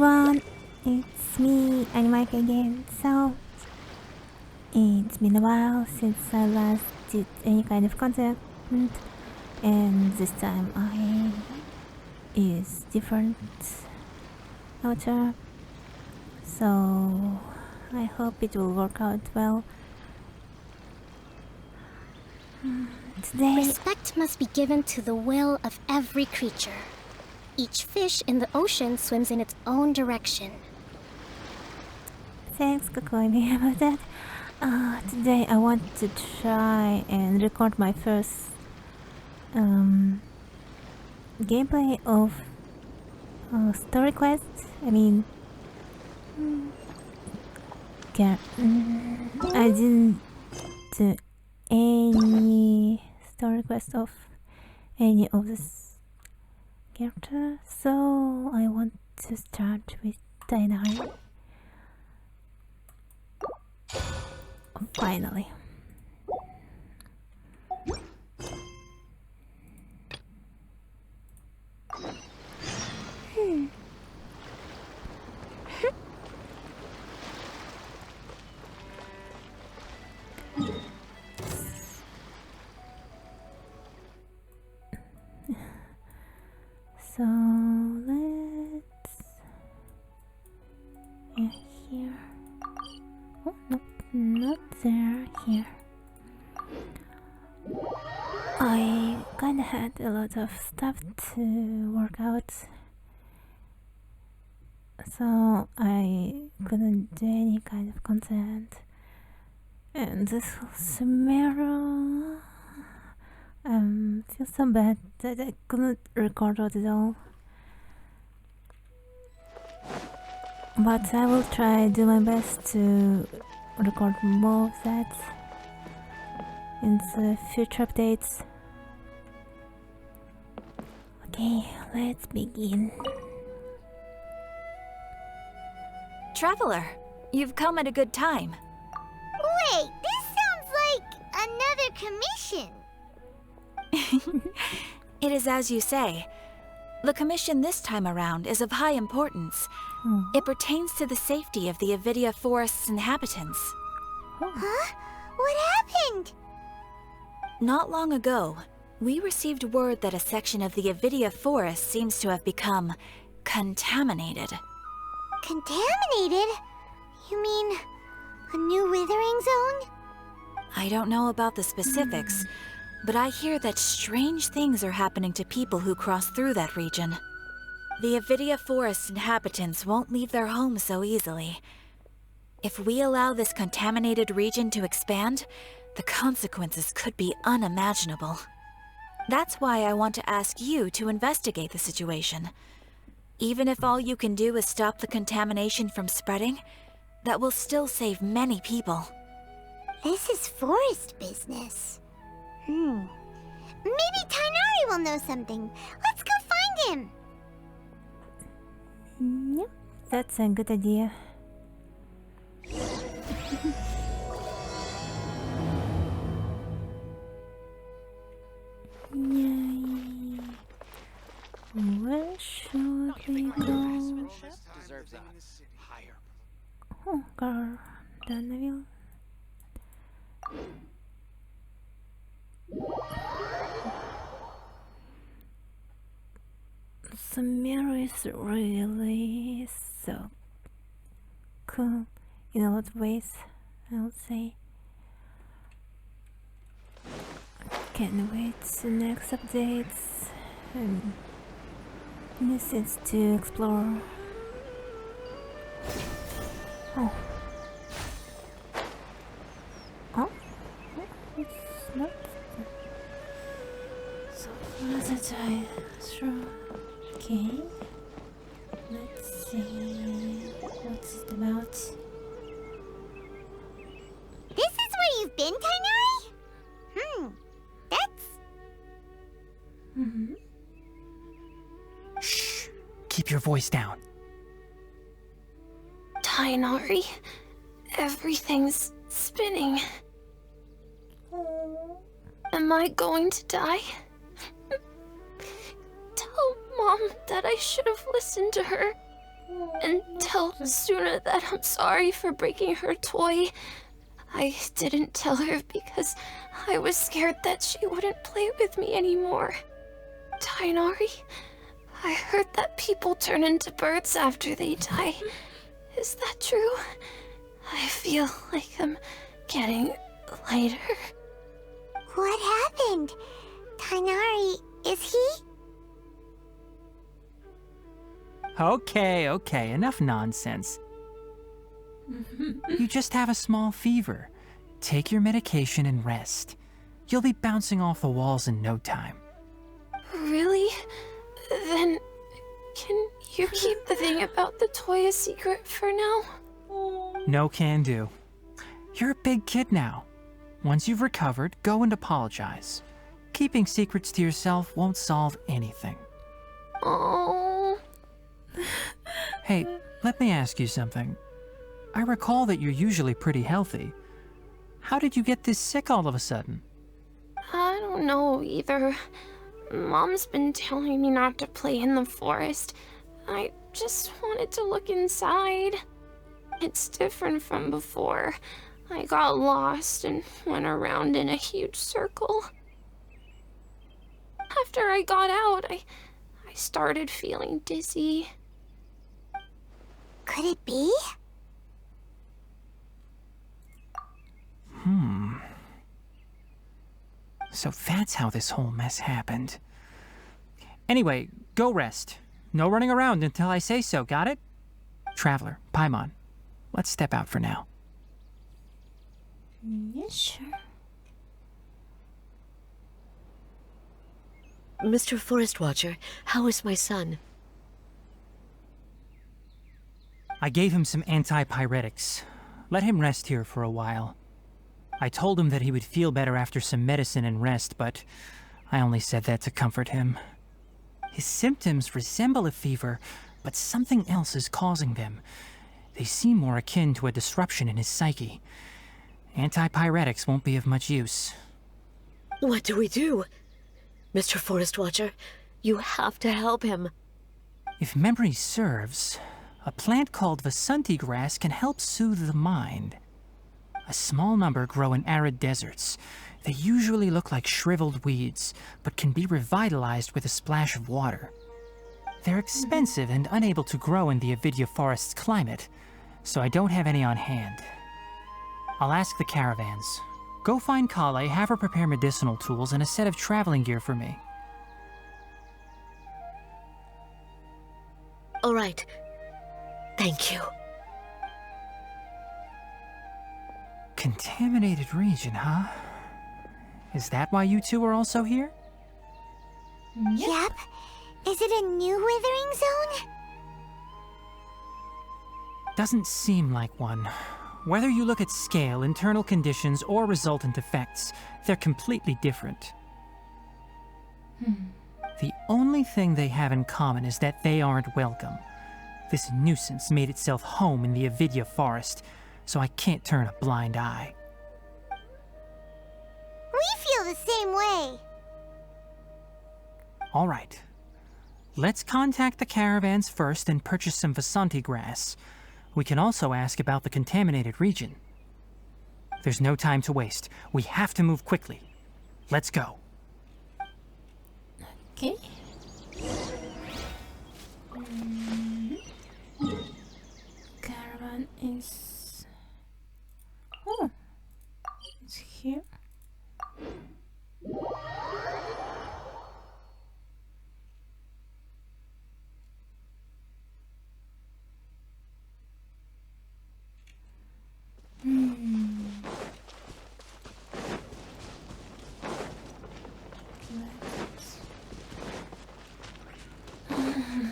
everyone, it's me, Mike again. So, it's been a while since I last did any kind of content, and this time I use different outro, so I hope it will work out well. Today, respect must be given to the will of every creature. Each fish in the ocean swims in its own direction. thanks Kokoimi about that. Today I want to try and record my first gameplay of story quest. I mean, I didn't do any story quest of any of this character, so I want to start with Tighnari. Finally. So let's here. Oh nope, not there. Here. I kinda had a lot of stuff to work out, so I couldn't do any kind of content. And this whole scenario, feel so bad that I couldn't record it at all. But I will try do my best to record more of that in the future updates. Okay, let's begin. Traveler, you've come at a good time. Wait, this sounds like another commission. It is as you say. The commission this time around is of high importance. It pertains to the safety of the Avidia Forest's inhabitants. Huh? What happened? Not long ago, we received word that a section of the Avidia Forest seems to have become contaminated. Contaminated? You mean a new withering zone? I don't know about the specifics, but I hear that strange things are happening to people who cross through that region. The Avidia Forest inhabitants won't leave their homes so easily. If we allow this contaminated region to expand, the consequences could be unimaginable. That's why I want to ask you to investigate the situation. Even if all you can do is stop the contamination from spreading, that will still save many people. This is forest business. Maybe Tighnari will know something. Let's go find him. Yep, that's a good idea. Yay. Where should we go? Oh, Gardenville. The mirror is really so cool in a lot of ways, I would say. Can't wait to next updates and new scenes to explore. Oh. Oh? It's not. So far that I through. Okay. Let's see what's it about. This is where you've been, Tighnari? That's... Shh! Keep your voice down. Tighnari, everything's spinning. Am I going to die? Tell Mom that I should have listened to her. and tell Suna that I'm sorry for breaking her toy. I didn't tell her because I was scared that she wouldn't play with me anymore. Tighnari, I heard that people turn into birds after they die. Is that true? I feel like I'm getting lighter. What happened? Tighnari, is he? Okay, enough nonsense. You just have a small fever. Take your medication and rest. You'll be bouncing off the walls in no time. Really? Then, can you keep the thing about the toy a secret for now? No can do. You're a big kid now. Once you've recovered, go and apologize. Keeping secrets to yourself won't solve anything. Oh. Hey, let me ask you something. I recall that you're usually pretty healthy. How did you get this sick all of a sudden? I don't know either. Mom's been telling me not to play in the forest. I just wanted to look inside. It's different from before. I got lost and went around in a huge circle. After I got out, I started feeling dizzy. Could it be? So that's how this whole mess happened. Anyway, go rest. No running around until I say so, got it? Traveler, Paimon, let's step out for now. Yeah, sure. Mr. Forest Watcher, how is my son? I gave him some antipyretics. Let him rest here for a while. I told him that he would feel better after some medicine and rest, but I only said that to comfort him. His symptoms resemble a fever, but something else is causing them. They seem more akin to a disruption in his psyche. Antipyretics won't be of much use. What do we do? Mr. Forest Watcher, you have to help him. If memory serves, a plant called Vasanti grass can help soothe the mind. A small number grow in arid deserts. They usually look like shriveled weeds, but can be revitalized with a splash of water. They're expensive and unable to grow in the Avidya forest's climate, so I don't have any on hand. I'll ask the caravans. Go find Kale, have her prepare medicinal tools and a set of traveling gear for me. All right. Thank you. Contaminated region, huh? Is that why you two are also here? Yep. Is it a new withering zone? Doesn't seem like one. Whether you look at scale, internal conditions, or resultant effects, they're completely different. The only thing they have in common is that they aren't welcome. This nuisance made itself home in the Avidya forest, so I can't turn a blind eye. We feel the same way. All right. Let's contact the caravans first and purchase some Vasanti grass. We can also ask about the contaminated region. There's no time to waste. We have to move quickly. Let's go. Okay. Caravan is... Oh, it's here.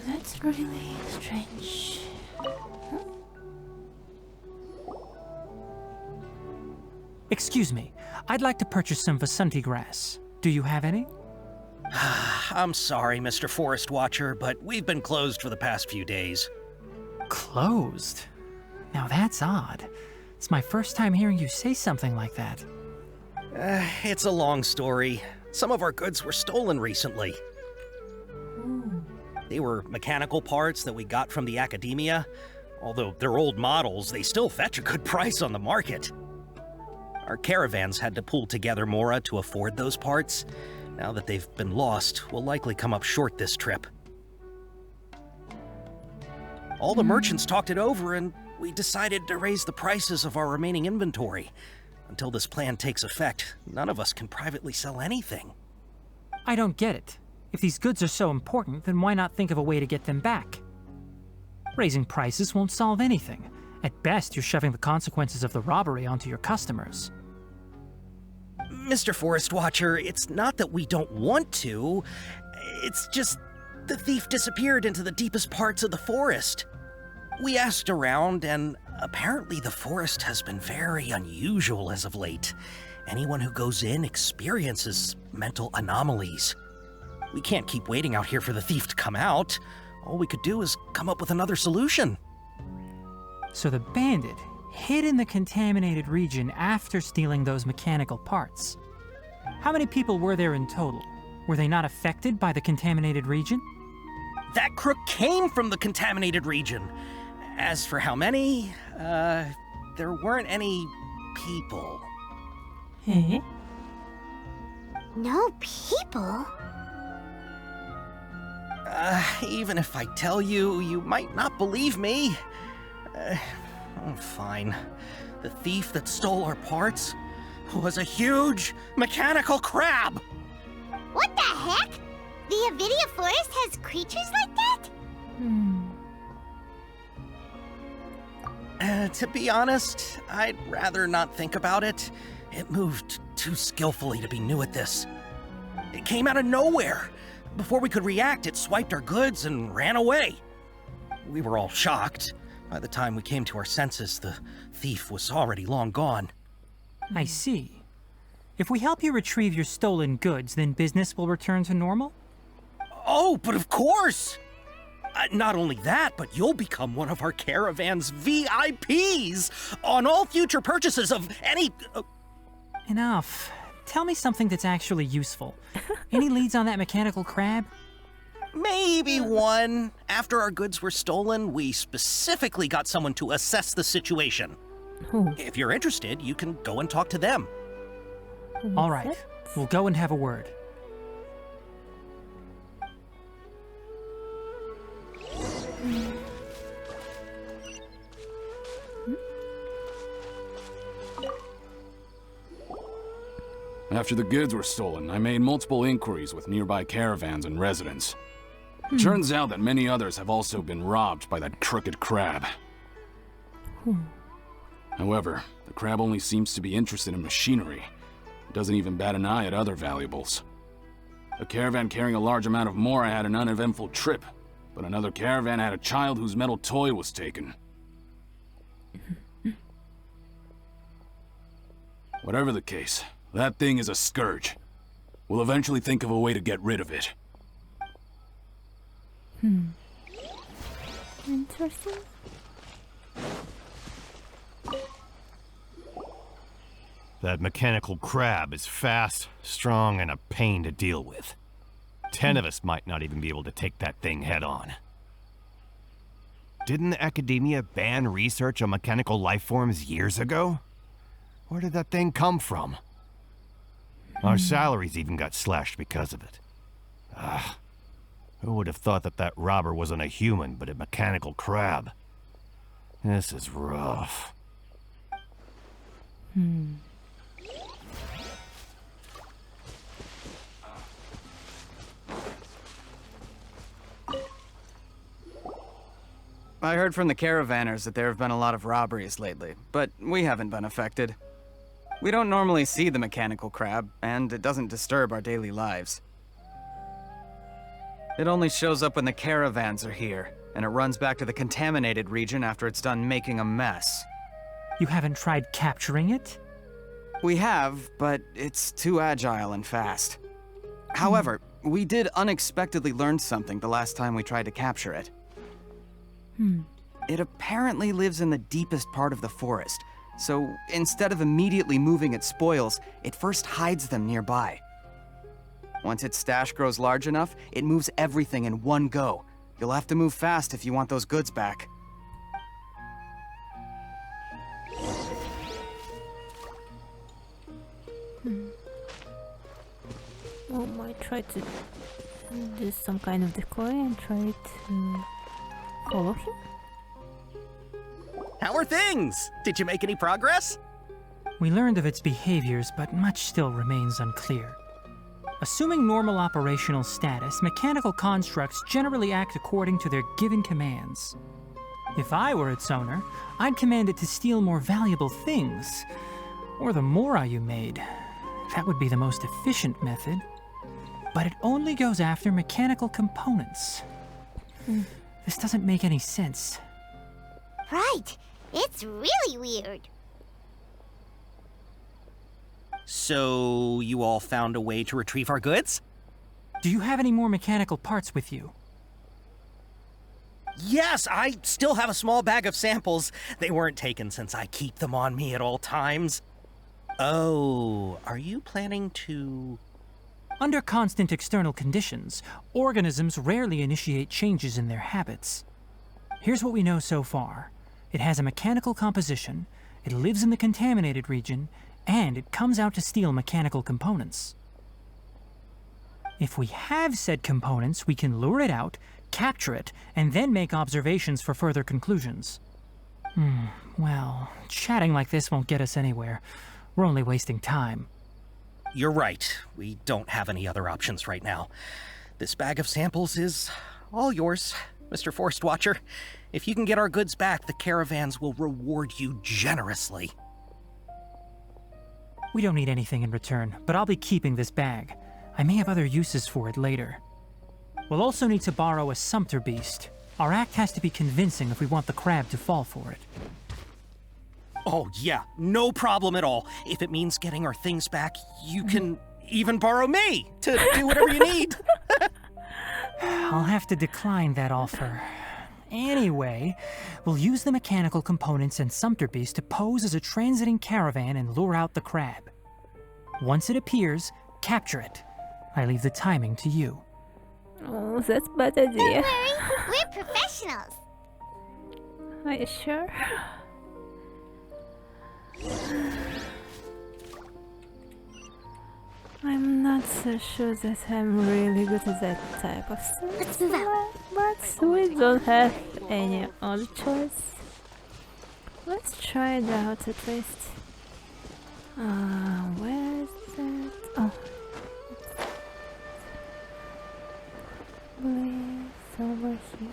That's really strange. Excuse me. I'd like to purchase some Vasanti grass. Do you have any? I'm sorry, Mr. Forest Watcher, but we've been closed for the past few days. Closed? Now that's odd. It's my first time hearing you say something like that. It's a long story. Some of our goods were stolen recently. They were mechanical parts that we got from the academia. Although they're old models, they still fetch a good price on the market. Our caravans had to pull together more to afford those parts. Now that they've been lost, we'll likely come up short this trip. All the merchants talked it over, and we decided to raise the prices of our remaining inventory. Until this plan takes effect, none of us can privately sell anything. I don't get it. If these goods are so important, then why not think of a way to get them back? Raising prices won't solve anything. At best, you're shoving the consequences of the robbery onto your customers. Mr. Forest Watcher, it's not that we don't want to. It's just the thief disappeared into the deepest parts of the forest. We asked around, and apparently the forest has been very unusual as of late. Anyone who goes in experiences mental anomalies. We can't keep waiting out here for the thief to come out. All we could do is come up with another solution. So the bandit hid in the contaminated region after stealing those mechanical parts. How many people were there in total? Were they not affected by the contaminated region? That crook came from the contaminated region. As for how many, there weren't any people. Eh? No people? Even if I tell you, you might not believe me. Fine. The thief that stole our parts was a huge mechanical crab! What the heck? The Avidia Forest has creatures like that? To be honest, I'd rather not think about it. It moved too skillfully to be new at this. It came out of nowhere. Before we could react, it swiped our goods and ran away. We were all shocked. By the time we came to our senses, the thief was already long gone. I see. If we help you retrieve your stolen goods, then business will return to normal? Oh, but of course! Not only that, but you'll become one of our caravan's VIPs on all future purchases of any... Enough. Tell me something that's actually useful. Any leads on that mechanical crab? Maybe one. After our goods were stolen, we specifically got someone to assess the situation. Who? If you're interested, you can go and talk to them. All right. We'll go and have a word. After the goods were stolen, I made multiple inquiries with nearby caravans and residents. Turns out that many others have also been robbed by that crooked crab. However, the crab only seems to be interested in machinery. It doesn't even bat an eye at other valuables. A caravan carrying a large amount of Mora had an uneventful trip, but another caravan had a child whose metal toy was taken. Whatever the case, that thing is a scourge. We'll eventually think of a way to get rid of it. Interesting. That mechanical crab is fast, strong, and a pain to deal with. 10 of us might not even be able to take that thing head on. Didn't the academia ban research on mechanical life forms years ago? Where did that thing come from? Our salaries even got slashed because of it. Who would have thought that that robber wasn't a human, but a mechanical crab? This is rough. I heard from the caravanners that there have been a lot of robberies lately, but we haven't been affected. We don't normally see the mechanical crab, and it doesn't disturb our daily lives. It only shows up when the caravans are here, and it runs back to the contaminated region after it's done making a mess. You haven't tried capturing it? We have, but it's too agile and fast. However, we did unexpectedly learn something the last time we tried to capture it. It apparently lives in the deepest part of the forest, so instead of immediately moving its spoils, it first hides them nearby. Once its stash grows large enough, it moves everything in one go, You'll have to move fast if you want those goods back. I might try to do some kind of decoy and try to follow him. How are things? Did you make any progress? We learned of its behaviors, but much still remains unclear. Assuming normal operational status, mechanical constructs generally act according to their given commands. If I were its owner, I'd command it to steal more valuable things, or the mora you made. That would be the most efficient method. But it only goes after mechanical components. This doesn't make any sense. Right. It's really weird. So, you all found a way to retrieve our goods? Do you have any more mechanical parts with you? Yes, I still have a small bag of samples. They weren't taken since I keep them on me at all times. Oh, are you planning to... Under constant external conditions, organisms rarely initiate changes in their habits. Here's what we know so far. It has a mechanical composition, it lives in the contaminated region, and it comes out to steal mechanical components. If we have said components, we can lure it out, capture it, and then make observations for further conclusions. Well, chatting like this won't get us anywhere. We're only wasting time. You're right. We don't have any other options right now. This bag of samples is all yours, Mr. Forest Watcher. If you can get our goods back, the caravans will reward you generously. We don't need anything in return, but I'll be keeping this bag. I may have other uses for it later. We'll also need to borrow a sumpter beast. Our act has to be convincing if we want the crab to fall for it. Oh yeah, no problem at all. If it means getting our things back, you can even borrow me to do whatever you need. I'll have to decline that offer. Anyway, we'll use the mechanical components and sumpter beast to pose as a transiting caravan and lure out the crab. Once it appears, capture it. I leave the timing to you. Oh, that's a bad idea. Don't worry, we're professionals. Are you sure? I'm not so sure that I'm really good at that type of stuff. Let's move out. But we don't have any other choice. Let's try it out at least. Where is that? Oh. It's over here.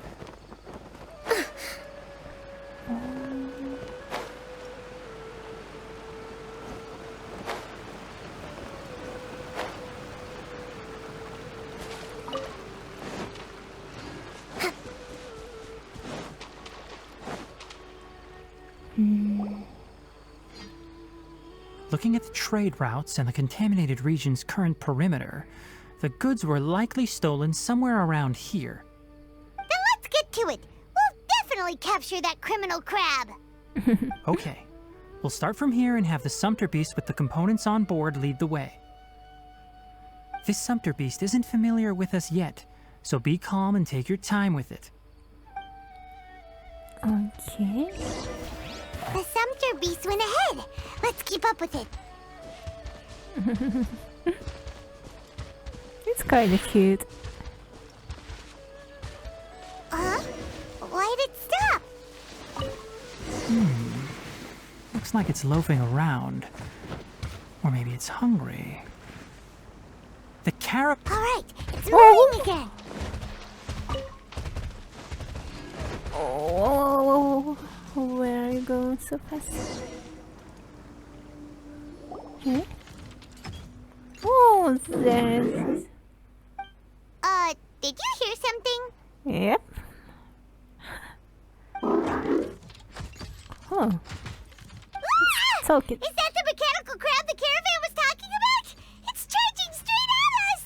Looking at the trade routes and the contaminated region's current perimeter, the goods were likely stolen somewhere around here. Then let's get to it. We'll definitely capture that criminal crab. Okay, we'll start from here and have the sumpter beast with the components on board lead the way. This sumpter beast isn't familiar with us yet, so be calm and take your time with it. Okay. The sumpter beast went ahead. Let's keep up with it. It's kinda cute. Why did it stop? Looks like it's loafing around. Or maybe it's hungry. The carrot. Alright, it's moving again. Oh, where are you going so fast? Okay. Oh, there's... Did you hear something? Yep. Oh. Ah! Talking. Is that the mechanical crab the caravan was talking about? It's charging straight at us!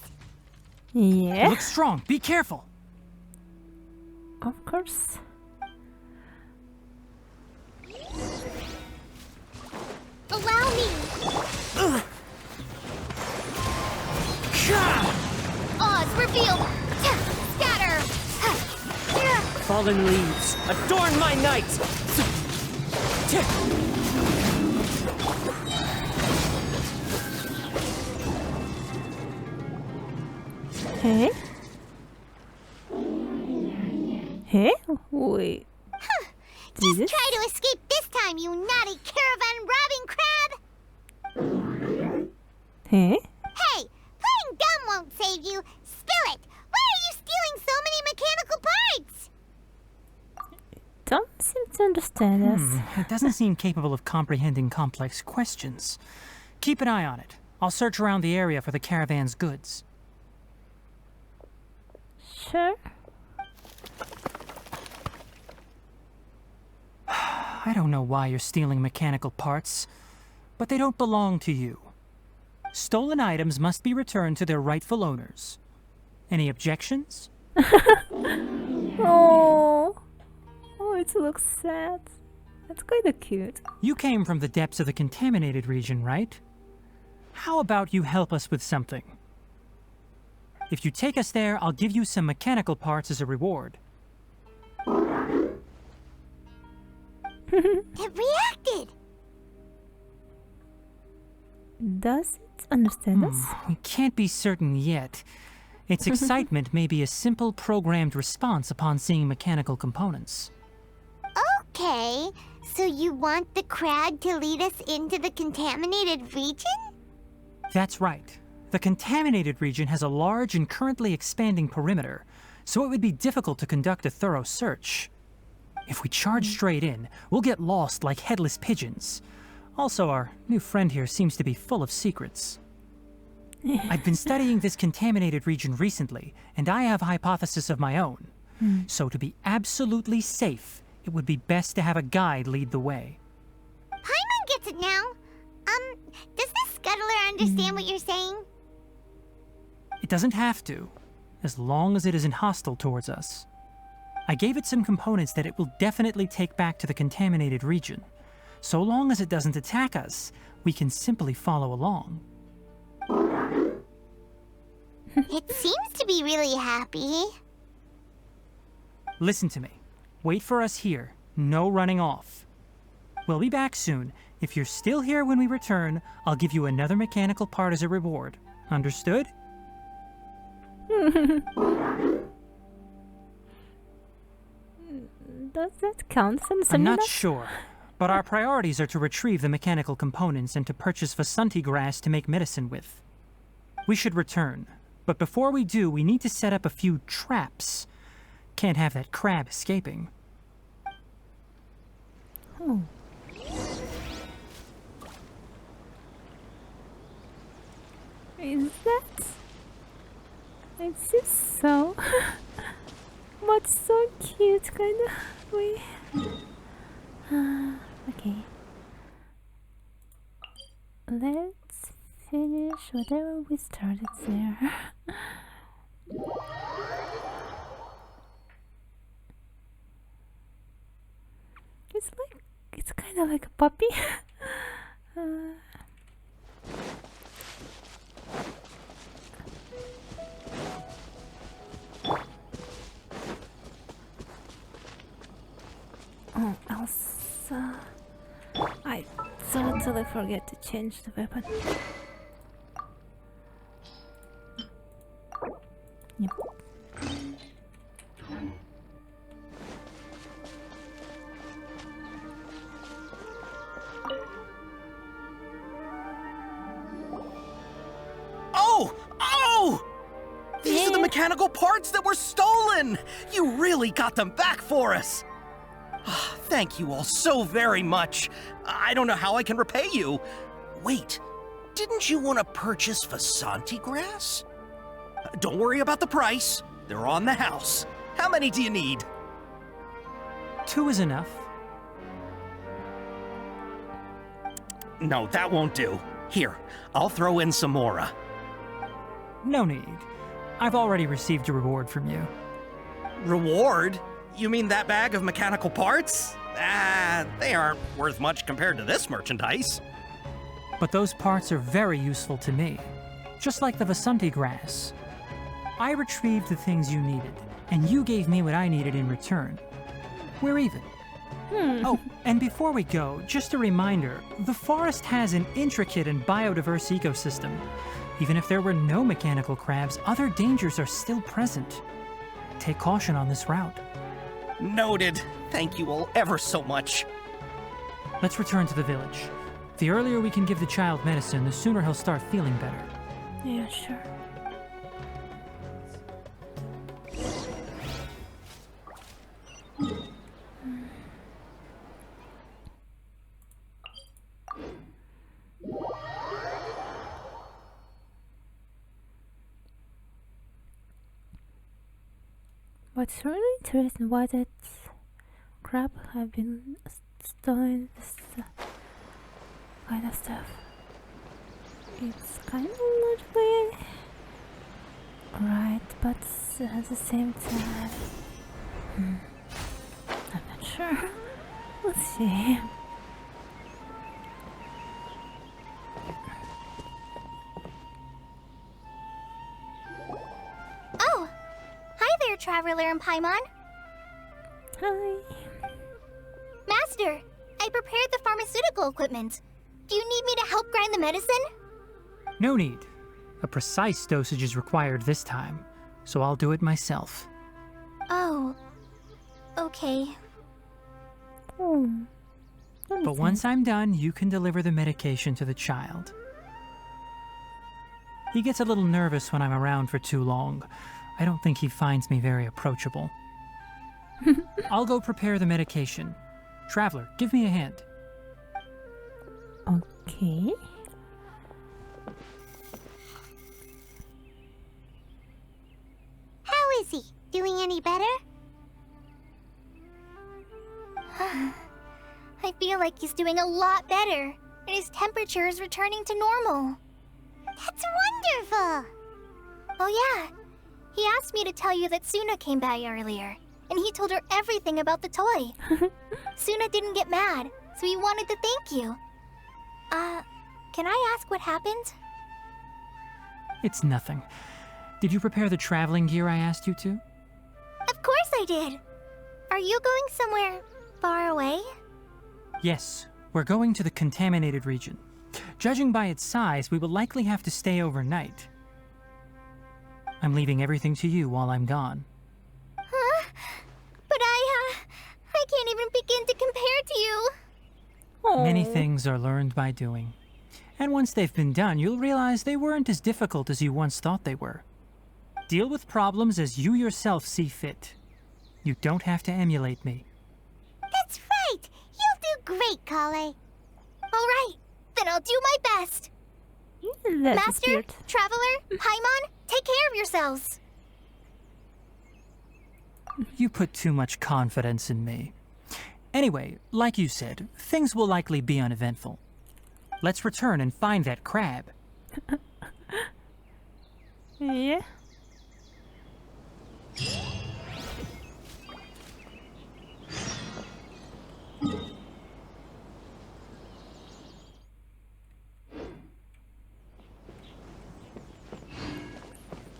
It Yeah, looks strong. Be careful. of course. Allow me. Oz, reveal. Scatter. fallen leaves, adorn my night! Hey? Hey? Wait. Just Jesus? try to escape this time, you naughty caravan robbing crab! Hey? Hey, playing dumb won't save you. Spill it. Why are you stealing so many mechanical parts? Don't seem to understand us. It doesn't seem capable of comprehending complex questions. Keep an eye on it. I'll search around the area for the caravan's goods. Sure. I don't know why you're stealing mechanical parts, but they don't belong to you. Stolen items must be returned to their rightful owners. Any objections? Oh. Oh, it looks sad. That's kind of cute. You came from the depths of the contaminated region, right? How about you help us with something? If you take us there, I'll give you some mechanical parts as a reward. It reacted. Does it understand us? We can't be certain yet. Its excitement may be a simple programmed response upon seeing mechanical components. Okay, so you want the crab to lead us into the contaminated region? That's right. The contaminated region has a large and currently expanding perimeter, so it would be difficult to conduct a thorough search. If we charge straight in, we'll get lost like headless pigeons. Also, our new friend here seems to be full of secrets. I've been studying this contaminated region recently, and I have a hypothesis of my own. So to be absolutely safe, it would be best to have a guide lead the way. Paimon gets it now. Does the scuttler understand what you're saying? It doesn't have to, as long as it isn't hostile towards us. I gave it some components that it will definitely take back to the contaminated region. So long as it doesn't attack us, we can simply follow along. It seems to be really happy. Listen to me. Wait for us here. No running off. We'll be back soon. If you're still here when we return, I'll give you another mechanical part as a reward. Understood? Does that count as I'm not sure, but our priorities are to retrieve the mechanical components and to purchase Vasanti grass to make medicine with. We should return, but before we do, we need to set up a few traps. Can't have that crab escaping. Oh. Is that? It seems so. But so cute, kind of. Wait. Okay. Let's finish whatever we started there. It's kind of like a puppy. Oh, also, I totally forget to change the weapon. Yep. Oh! These are the mechanical parts that were stolen! You really got them back for us! Thank you all so very much. I don't know how I can repay you. Wait, didn't you want to purchase Vasanti grass? Don't worry about the price. They're on the house. How many do you need? 2 is enough. No, that won't do. Here, I'll throw in some more. No need. I've already received a reward from you. Reward? You mean that bag of mechanical parts? They aren't worth much compared to this merchandise. But those parts are very useful to me. Just like the Vasanti grass. I retrieved the things you needed, and you gave me what I needed in return. We're even. Oh, and before we go, just a reminder, the forest has an intricate and biodiverse ecosystem. Even if there were no mechanical crabs, other dangers are still present. Take caution on this route. Noted. Thank you all ever so much. Let's return to the village. The earlier we can give the child medicine, the sooner he'll start feeling better. Yeah, sure. What's really interesting why that crab have been stolen this kind of stuff. It's kind of logically right, but at the same time, I'm not sure. Let's see. Oh! Hi there, Traveler and Paimon. Hi. Master, I prepared the pharmaceutical equipment. Do you need me to help grind the medicine? No need. A precise dosage is required this time, so I'll do it myself. Oh. Okay. But once I'm done, you can deliver the medication to the child. He gets a little nervous when I'm around for too long. I don't think he finds me very approachable. I'll go prepare the medication. Traveler, give me a hand. Okay. How is he? Doing any better? I feel like he's doing a lot better, and his temperature is returning to normal. That's wonderful! Oh yeah, he asked me to tell you that Suna came by earlier, and he told her everything about the toy. Suna didn't get mad, so he wanted to thank you. Can I ask what happened? It's nothing. Did you prepare the traveling gear I asked you to? Of course I did! Are you going somewhere far away? Yes, we're going to the contaminated region. Judging by its size, we will likely have to stay overnight. I'm leaving everything to you while I'm gone. Huh? But I can't even begin to compare to you. Many things are learned by doing. And once they've been done, you'll realize they weren't as difficult as you once thought they were. Deal with problems as you yourself see fit. You don't have to emulate me. That's right! You'll do great, Kale. Alright, then I'll do my best. Master, Traveler, Paimon, take care of yourselves. You put too much confidence in me. Anyway, like you said, things will likely be uneventful. Let's return and find that crab. Yeah.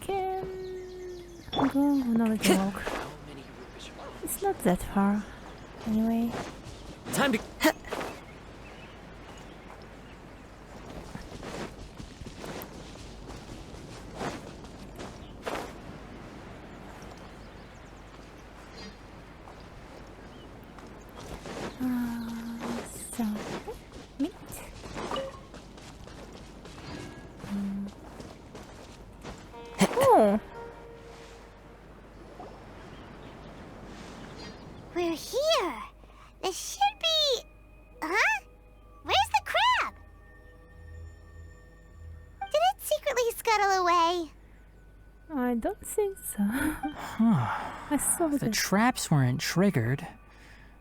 Can go another walk. It's not that far, anyway. Time to... So, meat. Oh. We're here. This should be... Huh? Where's the crab? Did it secretly scuttle away? I don't think so. I saw The that. traps weren't triggered,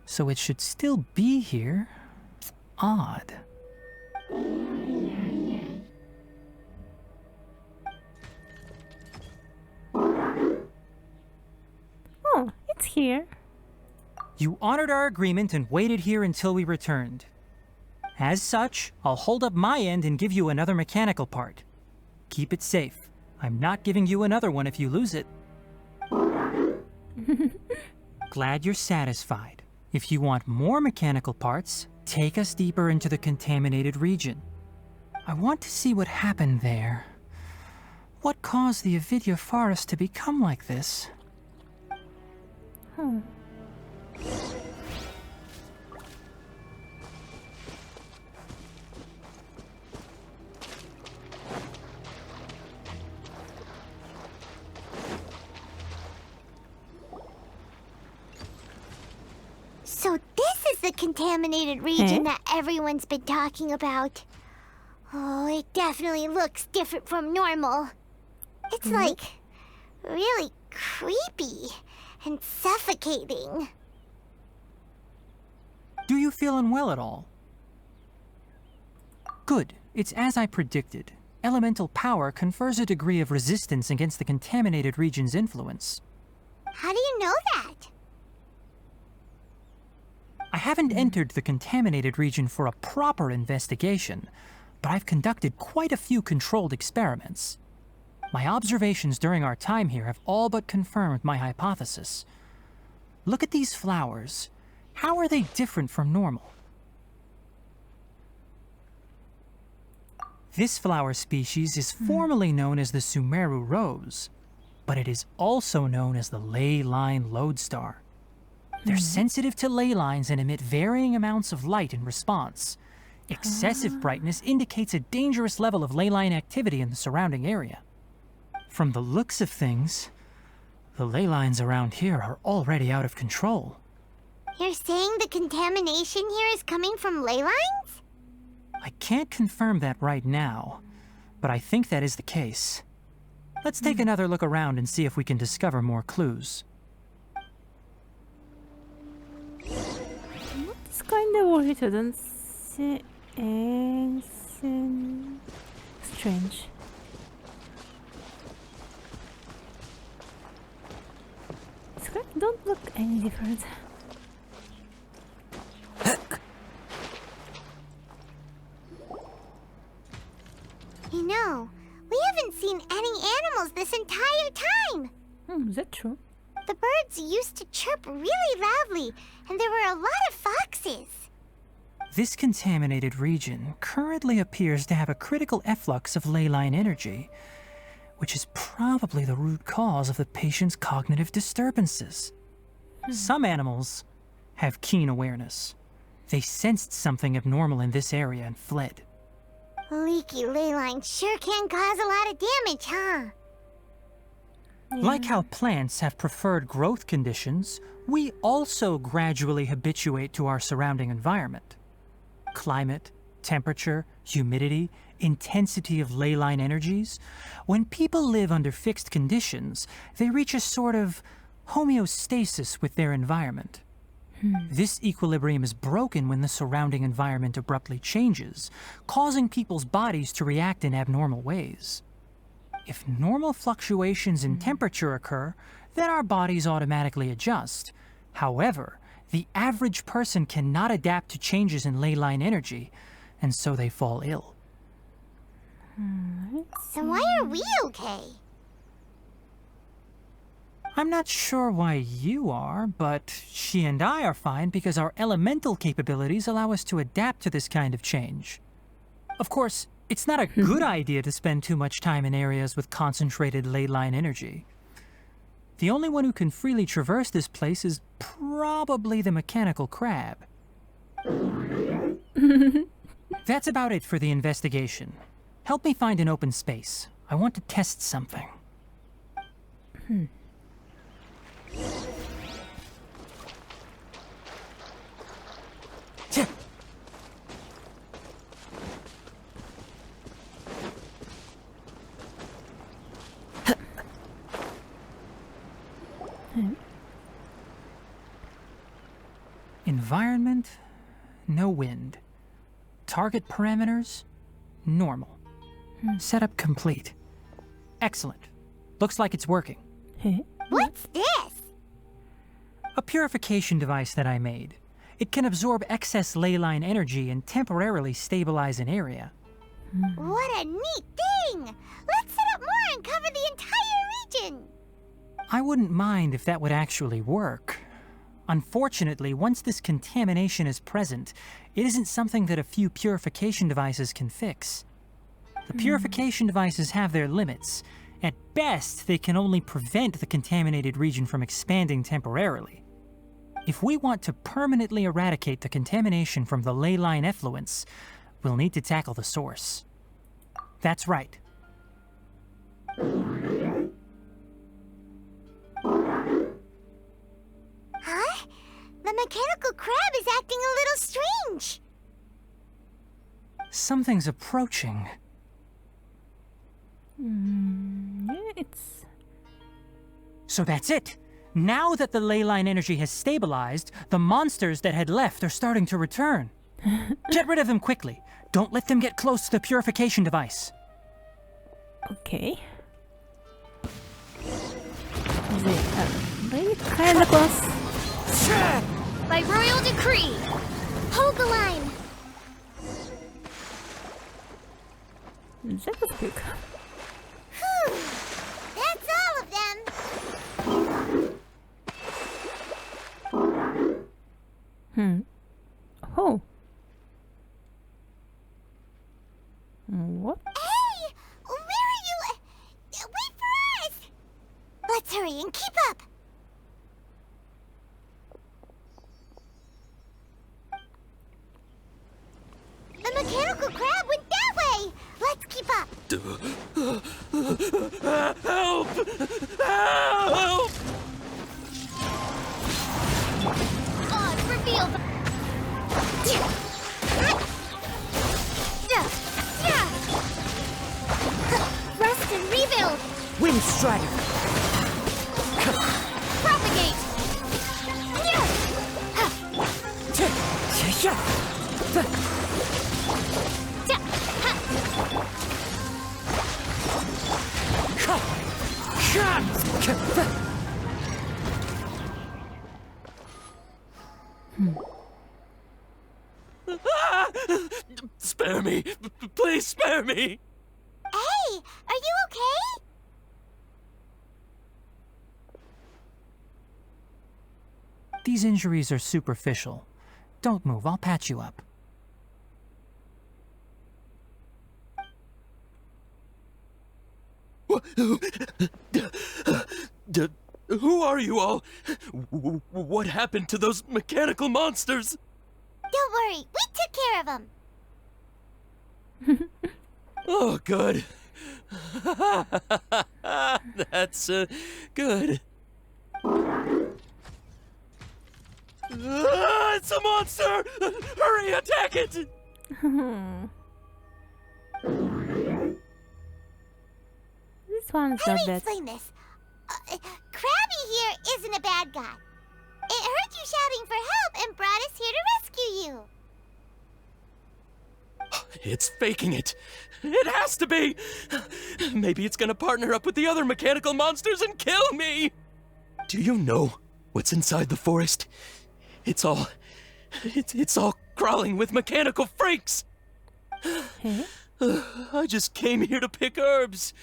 so it should still be here. Odd. Oh, it's here. You honored our agreement and waited here until we returned. As such, I'll hold up my end and give you another mechanical part. Keep it safe. I'm not giving you another one if you lose it. Glad you're satisfied. If you want more mechanical parts, take us deeper into the contaminated region. I want to see what happened there. What caused the Avidya forest to become like this? So this is the contaminated region that everyone's been talking about. Oh, it definitely looks different from normal. It's like really creepy and suffocating. Do you feel unwell at all? Good. It's as I predicted. Elemental power confers a degree of resistance against the contaminated region's influence. How do you know that? I haven't entered the contaminated region for a proper investigation, but I've conducted quite a few controlled experiments. My observations during our time here have all but confirmed my hypothesis. Look at these flowers. How are they different from normal? This flower species is formally known as the Sumeru rose, but it is also known as the ley line lodestar. They're sensitive to ley lines and emit varying amounts of light in response. Excessive brightness indicates a dangerous level of ley line activity in the surrounding area. From the looks of things, the ley lines around here are already out of control. You're saying the contamination here is coming from ley lines? I can't confirm that right now, but I think that is the case. Let's take another look around and see if we can discover more clues. It's kind of worried I don't see anything strange. It's don't look any different. You know, we haven't seen any animals this entire time. Is that true? The birds used to chirp really loudly, and there were a lot of foxes. This contaminated region currently appears to have a critical efflux of ley line energy, which is probably the root cause of the patient's cognitive disturbances. Some animals have keen awareness. They sensed something abnormal in this area and fled. Leaky ley lines sure can cause a lot of damage, huh? Like how plants have preferred growth conditions, we also gradually habituate to our surrounding environment. Climate, temperature, humidity, intensity of ley line energies. When people live under fixed conditions, they reach a sort of homeostasis with their environment. This equilibrium is broken when the surrounding environment abruptly changes, causing people's bodies to react in abnormal ways. If normal fluctuations in temperature occur, then our bodies automatically adjust. However, the average person cannot adapt to changes in ley line energy, and so they fall ill. So why are we okay? I'm not sure why you are, but she and I are fine because our elemental capabilities allow us to adapt to this kind of change. Of course, it's not a good idea to spend too much time in areas with concentrated ley line energy. The only one who can freely traverse this place is probably the mechanical crab. That's about it for the investigation. Help me find an open space. I want to test something. Environment, no wind. Target parameters, normal. Setup complete. Excellent. Looks like it's working. What's this? A purification device that I made. It can absorb excess ley line energy and temporarily stabilize an area. What a neat thing! Let's set up more and cover the entire region! I wouldn't mind if that would actually work. Unfortunately, once this contamination is present, it isn't something that a few purification devices can fix. The purification devices have their limits. At best, they can only prevent the contaminated region from expanding temporarily. If we want to permanently eradicate the contamination from the ley line effluents, we'll need to tackle the source. That's right. Huh? The mechanical crab is acting a little strange. Something's approaching. Yeah, it's... So that's it! Now that the ley line energy has stabilized, the monsters that had left are starting to return. Get rid of them quickly. Don't let them get close to the purification device. Okay. They kinda close. By royal decree, Hold the line. That was quick. Whew. That's all of them. Oh. What? Hey! Where are you? Wait for us! Let's hurry and keep up. The mechanical crab went that way. Let's keep up. Help! Help! God, reveal the... Rest and rebuild. Wind Strider! Propagate! Spare me! Please spare me! Hey, are you okay? These injuries are superficial. Don't move, I'll patch you up. Who are you all? What happened to those mechanical monsters? Don't worry, we took care of them. Oh, good. That's good. It's a monster! Hurry, attack it! This one's How not do we bad. explain this? Krabby here isn't a bad guy. It heard you shouting for help and brought us here to rescue you. It's faking it. It has to be. Maybe it's gonna partner up with the other mechanical monsters and kill me. Do you know what's inside the forest? It's all crawling with mechanical freaks. I just came here to pick herbs,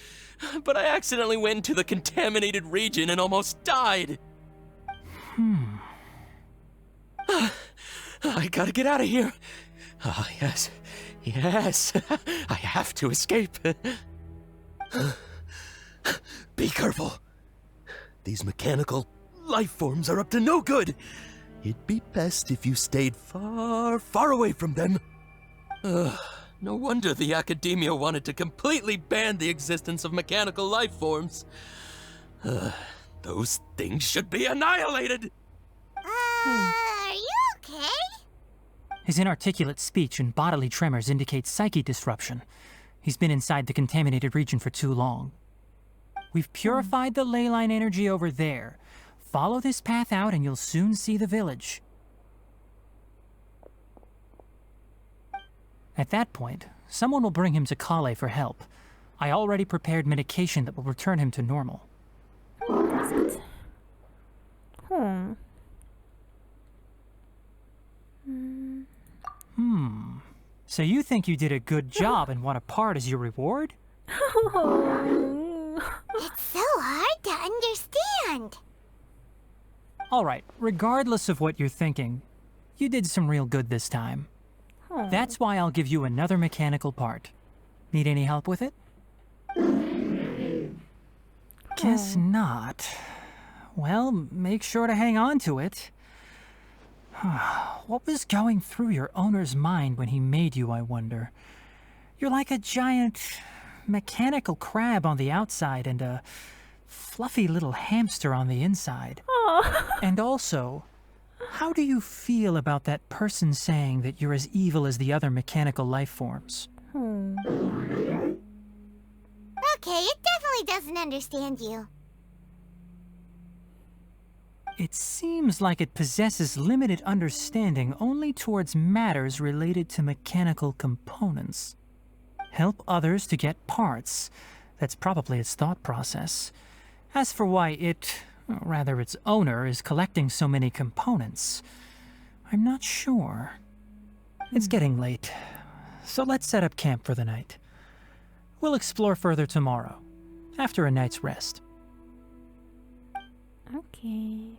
but I accidentally went into the contaminated region and almost died. I gotta get out of here. Ah, yes. Yes. I have to escape. Be careful. These mechanical life forms are up to no good. It'd be best if you stayed far, far away from them. No wonder the academia wanted to completely ban the existence of mechanical life forms. Those things should be annihilated! Are you okay? His inarticulate speech and bodily tremors indicate psyche disruption. He's been inside the contaminated region for too long. We've purified the ley line energy over there. Follow this path out and you'll soon see the village. At that point, someone will bring him to Kale for help. I already prepared medication that will return him to normal. So you think you did a good job and want a part as your reward? It's so hard to understand. All right, regardless of what you're thinking, you did some real good this time. That's why I'll give you another mechanical part. Need any help with it? Guess not. Well, make sure to hang on to it. What was going through your owner's mind when he made you, I wonder? You're like a giant mechanical crab on the outside and a fluffy little hamster on the inside. And also, how do you feel about that person saying that you're as evil as the other mechanical life forms? Okay, it definitely doesn't understand you. It seems like it possesses limited understanding only towards matters related to mechanical components. Help others to get parts. That's probably its thought process. As for why it, or rather its owner, is collecting so many components, I'm not sure. It's getting late, so let's set up camp for the night. We'll explore further tomorrow, after a night's rest. Okay.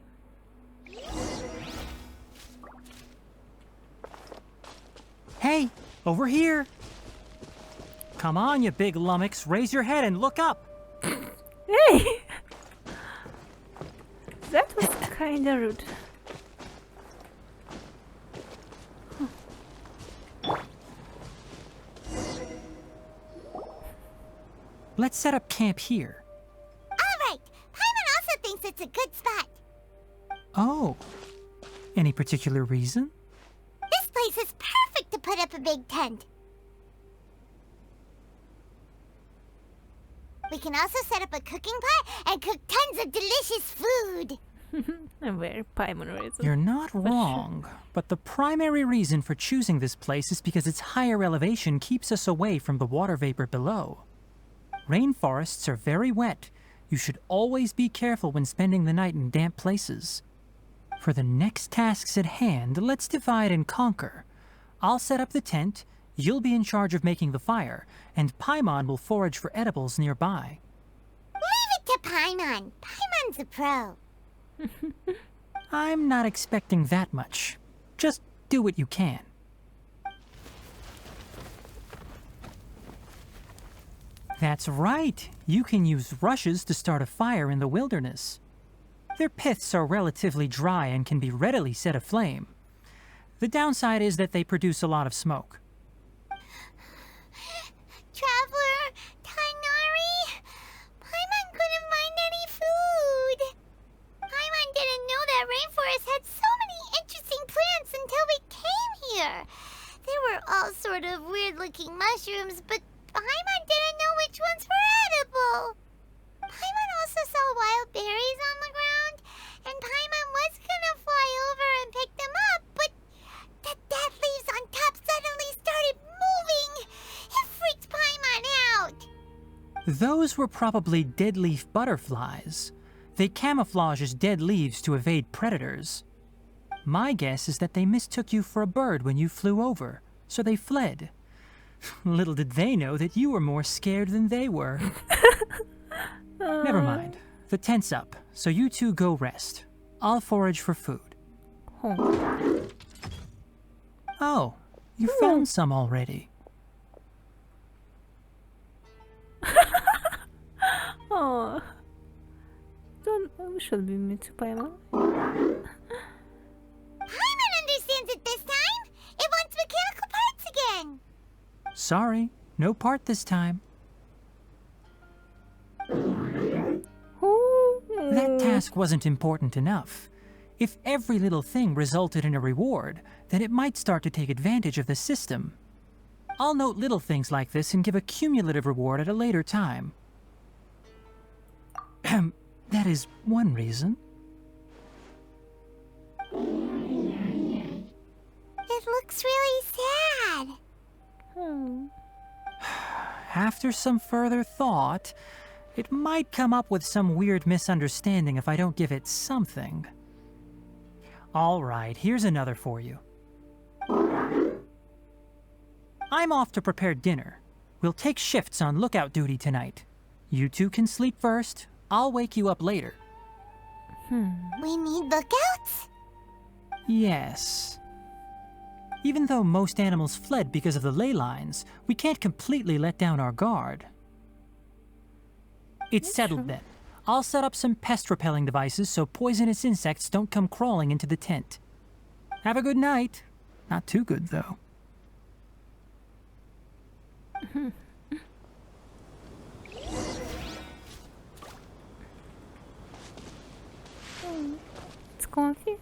Hey, over here! Come on, you big lummox, raise your head and look up! Hey! That was kinda rude. Let's set up camp here. Alright, Paimon also thinks it's a good spot. Oh. Any particular reason? This place is perfect to put up a big tent. We can also set up a cooking pot and cook tons of delicious food. A very Paimon reason. You're not wrong, but the primary reason for choosing this place is because its higher elevation keeps us away from the water vapor below. Rainforests are very wet. You should always be careful when spending the night in damp places. For the next tasks at hand, let's divide and conquer. I'll set up the tent, you'll be in charge of making the fire, and Paimon will forage for edibles nearby. Leave it to Paimon. Paimon's a pro. I'm not expecting that much. Just do what you can. That's right. You can use rushes to start a fire in the wilderness. Their piths are relatively dry and can be readily set aflame. The downside is that they produce a lot of smoke. Traveler, Tighnari, Paimon couldn't find any food. Paimon didn't know that rainforest had so many interesting plants until we came here. They were all sort of weird-looking mushrooms, but Paimon didn't know which ones were edible. Paimon also saw wild berries on the ground, and Paimon was gonna fly over and pick them up, but the dead leaves on top suddenly started moving. It freaked Paimon out. Those were probably dead leaf butterflies. They camouflage as dead leaves to evade predators. My guess is that they mistook you for a bird when you flew over, so they fled. Little did they know that you were more scared than they were. Never mind. The tent's up, so you two go rest. I'll forage for food. Oh, you found some already. Oh. Don't should be me to Paimon. Paimon understands it this time. It wants mechanical parts again. Sorry, no part this time. That task wasn't important enough. If every little thing resulted in a reward, then it might start to take advantage of the system. I'll note little things like this and give a cumulative reward at a later time. That is one reason. It looks really sad. After some further thought, it might come up with some weird misunderstanding if I don't give it something. All right, here's another for you. I'm off to prepare dinner. We'll take shifts on lookout duty tonight. You two can sleep first. I'll wake you up later. We need lookouts? Yes. Even though most animals fled because of the ley lines, we can't completely let down our guard. It's settled then. I'll set up some pest-repelling devices so poisonous insects don't come crawling into the tent. Have a good night. Not too good, though. It's comfy.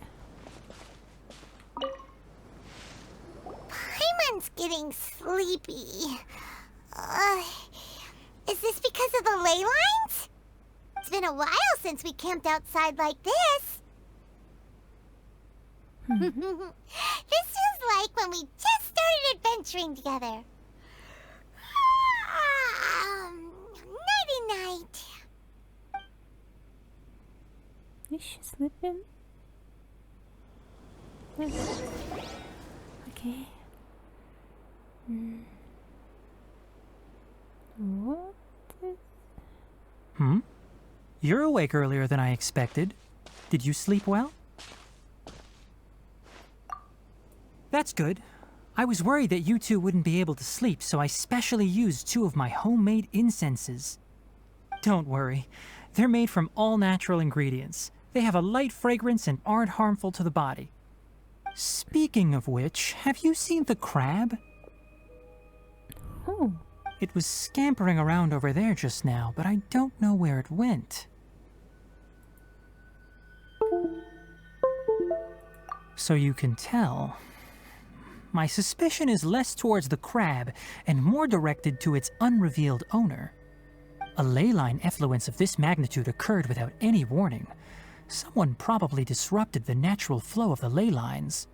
Paimon's getting sleepy. Is this because of the ley lines? It's been a while since we camped outside like this. This feels like when we just started adventuring together. Nighty-night. Is she sleeping? Okay. What is... You're awake earlier than I expected. Did you sleep well? That's good. I was worried that you two wouldn't be able to sleep, so I specially used 2 of my homemade incenses. Don't worry. They're made from all natural ingredients. They have a light fragrance and aren't harmful to the body. Speaking of which, have you seen the crab? Oh. It was scampering around over there just now, but I don't know where it went. So you can tell. My suspicion is less towards the crab and more directed to its unrevealed owner. A ley line effluence of this magnitude occurred without any warning. Someone probably disrupted the natural flow of the ley lines.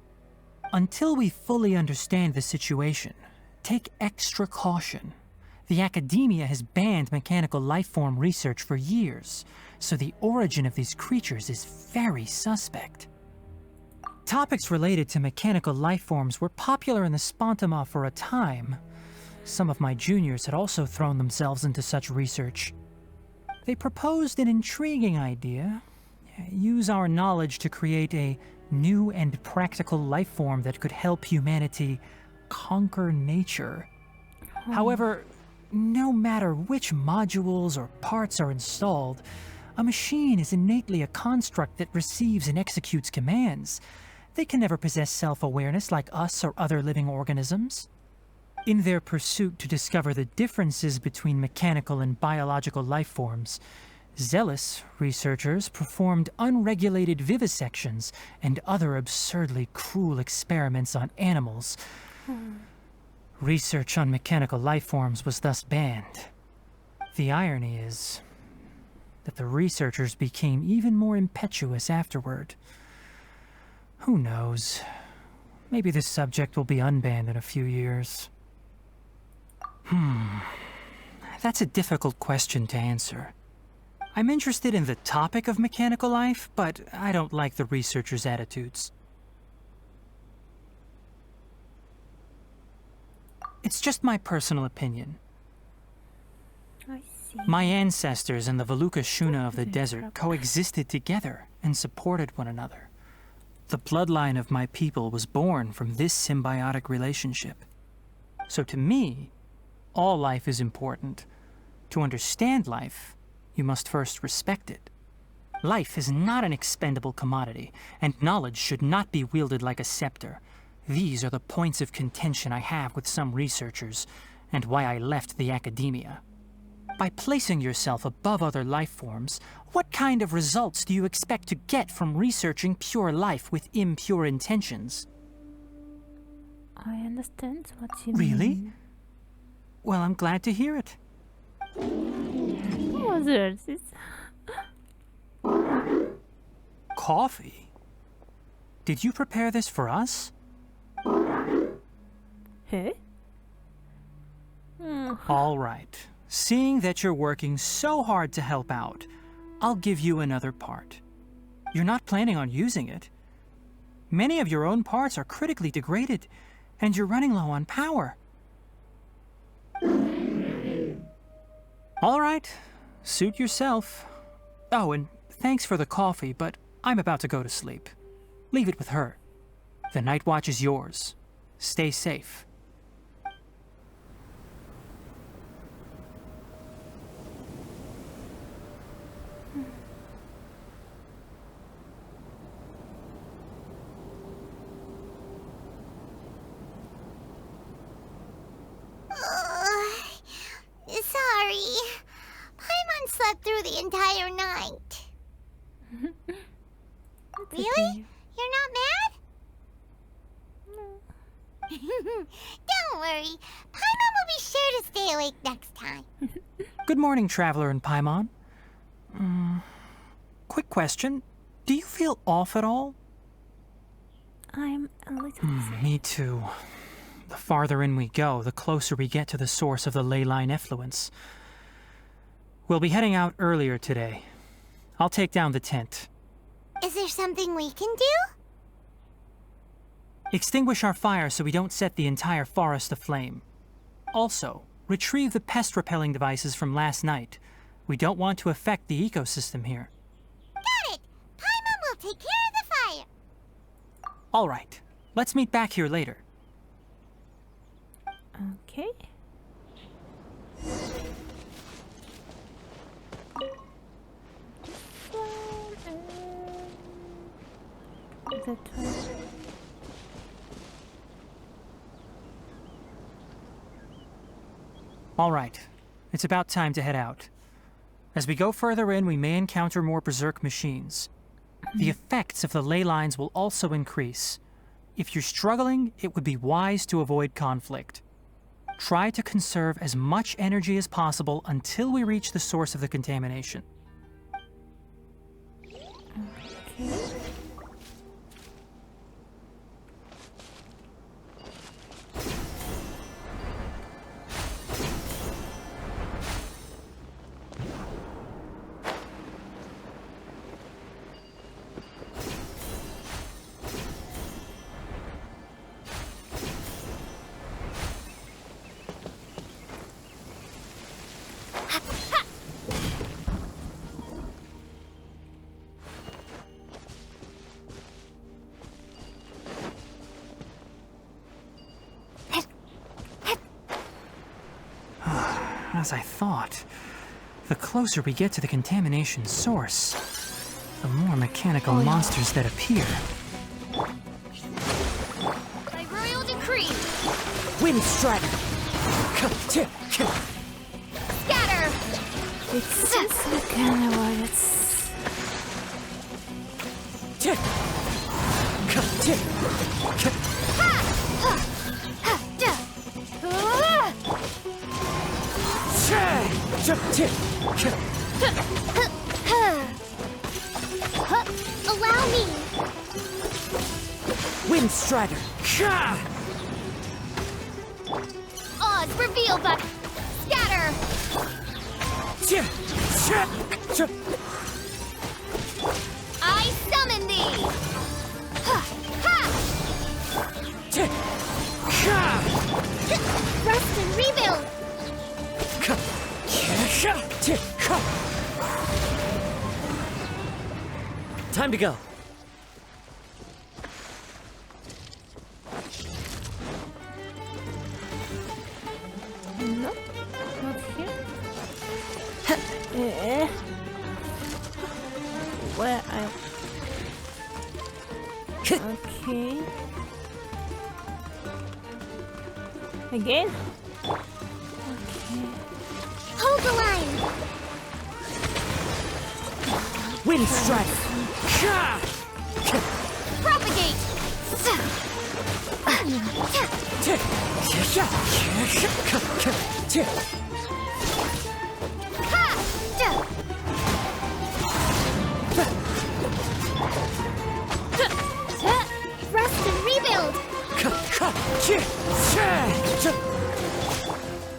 Until we fully understand the situation, take extra caution. The academia has banned mechanical lifeform research for years, so the origin of these creatures is very suspect. Topics related to mechanical lifeforms were popular in the Spontama for a time. Some of my juniors had also thrown themselves into such research. They proposed an intriguing idea. Use our knowledge to create a new and practical lifeform that could help humanity conquer nature. However, no matter which modules or parts are installed, a machine is innately a construct that receives and executes commands. They can never possess self-awareness like us or other living organisms. In their pursuit to discover the differences between mechanical and biological lifeforms, zealous researchers performed unregulated vivisections and other absurdly cruel experiments on animals. Research on mechanical lifeforms was thus banned. The irony is that the researchers became even more impetuous afterward. Who knows? Maybe this subject will be unbanned in a few years. That's a difficult question to answer. I'm interested in the topic of mechanical life, but I don't like the researchers' attitudes. It's just my personal opinion. I see. My ancestors and the Veluca Shuna of the desert coexisted together and supported one another. The bloodline of my people was born from this symbiotic relationship. So to me, all life is important. To understand life, you must first respect it. Life is not an expendable commodity, and knowledge should not be wielded like a scepter. These are the points of contention I have with some researchers, and why I left the academia. By placing yourself above other life forms, what kind of results do you expect to get from researching pure life with impure intentions? I understand what you Really? mean. Well, I'm glad to hear it. What was this? Coffee? Did you prepare this for us? Hey? All right. Seeing that you're working so hard to help out, I'll give you another part. You're not planning on using it. Many of your own parts are critically degraded, and you're running low on power. All right. Suit yourself. Oh, and thanks for the coffee, but I'm about to go to sleep. Leave it with her. The night watch is yours. Stay safe. Sorry. Paimon slept through the entire night. Really? Okay. You're not mad? Don't worry. Paimon will be sure to stay awake next time. Good morning, Traveler and Paimon. Quick question. Do you feel off at all? I'm a little sick. Me too. The farther in we go, the closer we get to the source of the ley line effluence. We'll be heading out earlier today. I'll take down the tent. Is there something we can do? Extinguish our fire so we don't set the entire forest aflame. Also, retrieve the pest-repelling devices from last night. We don't want to affect the ecosystem here. Got it! Paimon will take care of the fire. All right. Let's meet back here later. Okay. That way. All right. It's about time to head out. As we go further in, we may encounter more berserk machines. The effects of the ley lines will also increase. If you're struggling, it would be wise to avoid conflict. Try to conserve as much energy as possible until we reach the source of the contamination. Okay. As I thought, the closer we get to the contamination source, the more mechanical monsters that appear. By royal decree, Wind Strider! scatter! It seems like kind of what it's... Allow me! Wind Strider! Oz reveal by scatter! I summon thee! Rest and rebuild! Time to go. No, not here. Where I... Okay. Again? Okay. Hold the line! Wind Strider! Propagate! Rest and rebuild!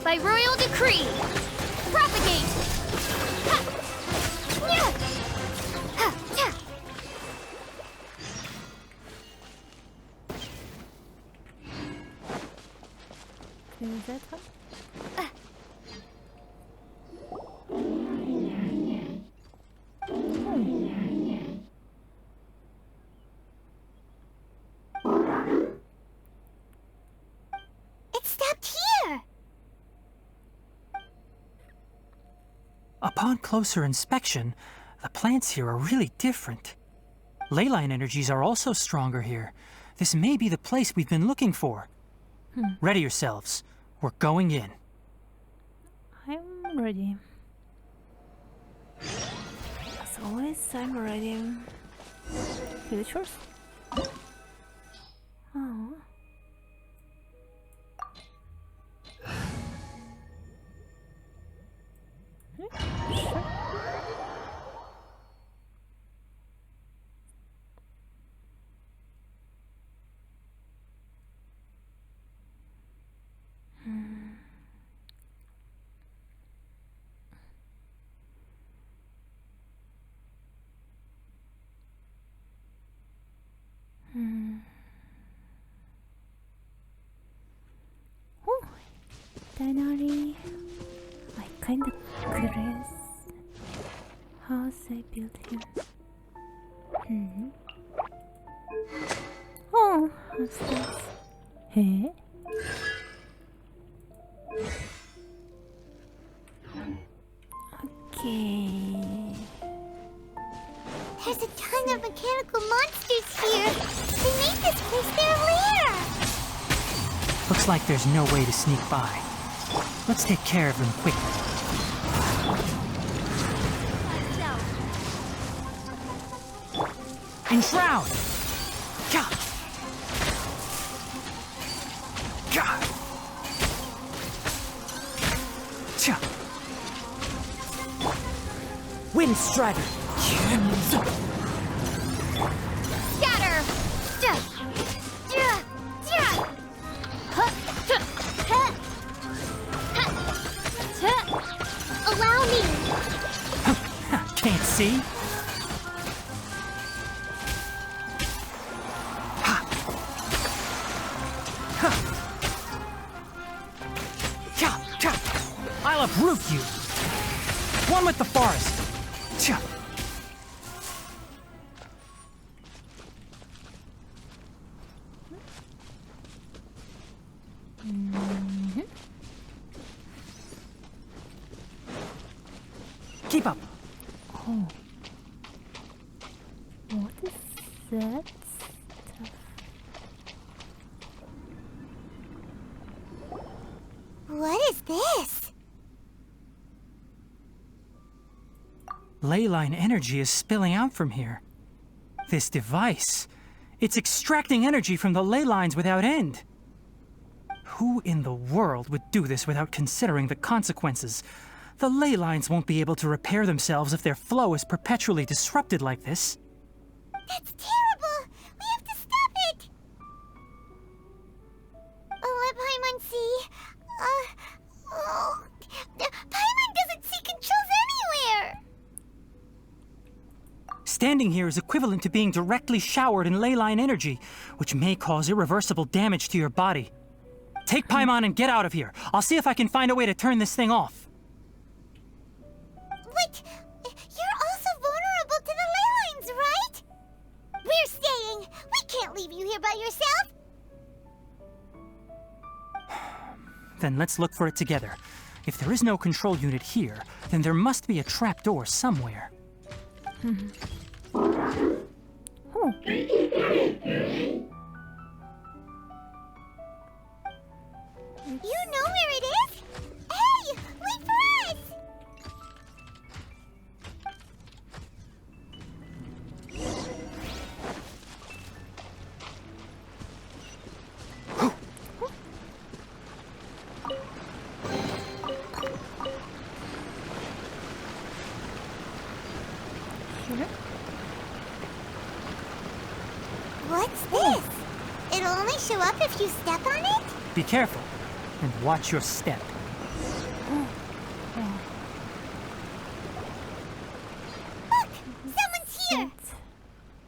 By royal decree! Propagate! Is that one? Upon closer inspection, the plants here are really different. Leyline energies are also stronger here. This may be the place we've been looking for. Ready yourselves. We're going in. I'm ready. As always, I'm ready. Villagers? Oh. Sure. Oh, Tighnari. I kinda curious how they built him. Oh, what's this? Hey? Okay. There's a ton of mechanical monsters here. They made this place their lair. Looks like there's no way to sneak by. Let's take care of them quickly. Enshroud! Gah! Gah! Cha! Wind Strider! Scatter! Allow me! Can't see? I'll uproot you! One with the forest! Cha! Keep up! Oh. What is that stuff? What is this? Leyline energy is spilling out from here. This device, it's extracting energy from the ley lines without end. Who in the world would do this without considering the consequences? The ley lines won't be able to repair themselves if their flow is perpetually disrupted like this. That's terrible! We have to stop it! Let Paimon see. Paimon doesn't see controls anywhere! Standing here is equivalent to being directly showered in leyline energy, which may cause irreversible damage to your body. Take Paimon and get out of here. I'll see if I can find a way to turn this thing off. Wait! You're also vulnerable to the ley lines, right? We're staying! We can't leave you here by yourself! Then let's look for it together. If there is no control unit here, then there must be a trapdoor somewhere. Oh. You know where it is? Hey! Wait for us! What's this? It'll only show up if you step on it? Be careful, and watch your step. Look! Someone's here!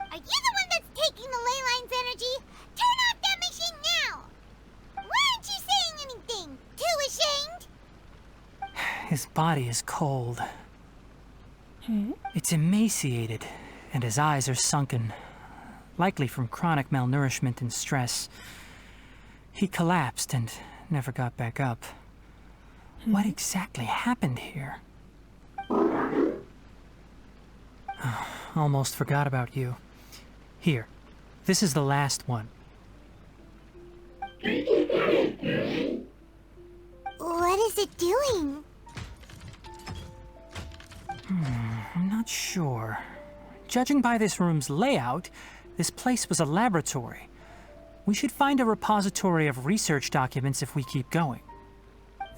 Are you the one that's taking the ley line's energy? Turn off that machine now! Why aren't you saying anything? Too ashamed? His body is cold. It's emaciated, and his eyes are sunken, likely from chronic malnourishment and stress. He collapsed and never got back up. What exactly happened here? Almost forgot about you. Here, this is the last one. What is it doing? I'm not sure. Judging by this room's layout, this place was a laboratory. We should find a repository of research documents if we keep going.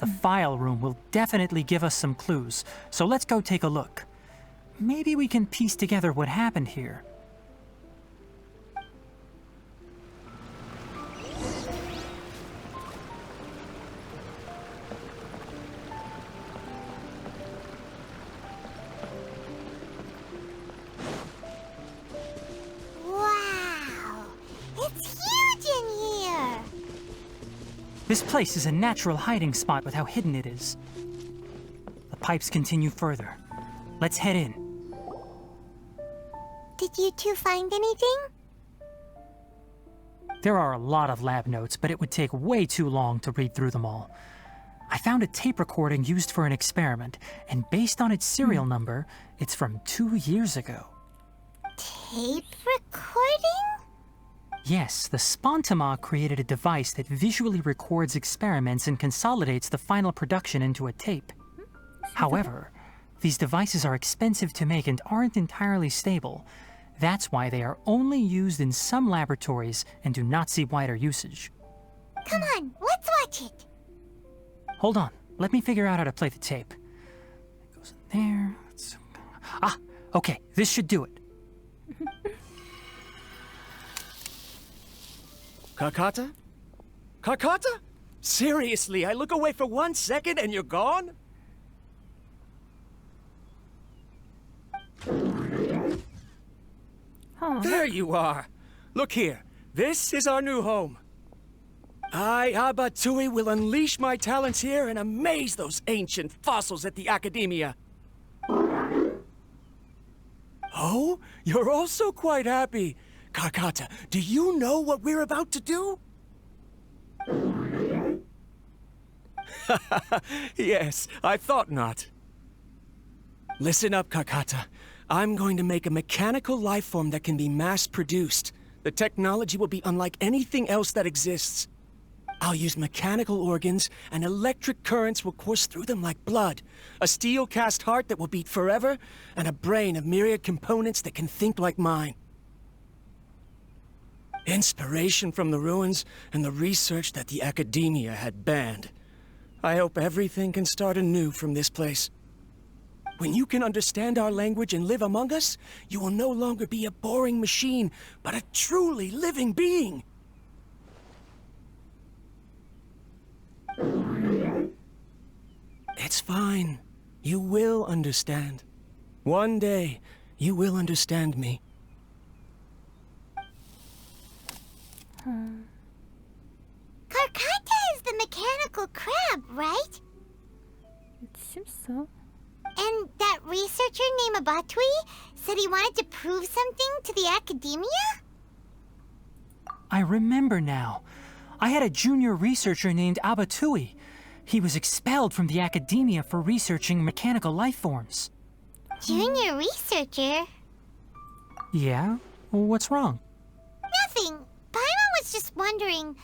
The file room will definitely give us some clues, so let's go take a look. Maybe we can piece together what happened here. Wow! It's huge in here! This place is a natural hiding spot with how hidden it is. The pipes continue further. Let's head in. Did you two find anything? There are a lot of lab notes, but it would take way too long to read through them all. I found a tape recording used for an experiment, and based on its serial number, it's from 2 years ago. Tape recording? Yes, the Spontama created a device that visually records experiments and consolidates the final production into a tape. However, these devices are expensive to make and aren't entirely stable. That's why they are only used in some laboratories and do not see wider usage. Come on, let's watch it. Hold on, let me figure out how to play the tape. It goes in there. Ah, okay, this should do it. Kakata? Kakata? Seriously, I look away for 1 second and you're gone? There you are. Look here. This is our new home. I, Abatui, will unleash my talents here and amaze those ancient fossils at the Academia. Oh, you're also quite happy. Kakata, do you know what we're about to do? Yes, I thought not. Listen up, Kakata. I'm going to make a mechanical life form that can be mass-produced. The technology will be unlike anything else that exists. I'll use mechanical organs, and electric currents will course through them like blood. A steel-cast heart that will beat forever, and a brain of myriad components that can think like mine. Inspiration from the ruins and the research that the Academia had banned. I hope everything can start anew from this place. When you can understand our language and live among us, you will no longer be a boring machine, but a truly living being. It's fine. You will understand. One day, you will understand me. Karkata is the mechanical crab, right? It seems so. And that researcher named Abatui said he wanted to prove something to the Academia? I remember now. I had a junior researcher named Abatui. He was expelled from the Academia for researching mechanical life forms. Junior researcher? Yeah? What's wrong? Nothing. Paimon was just wondering,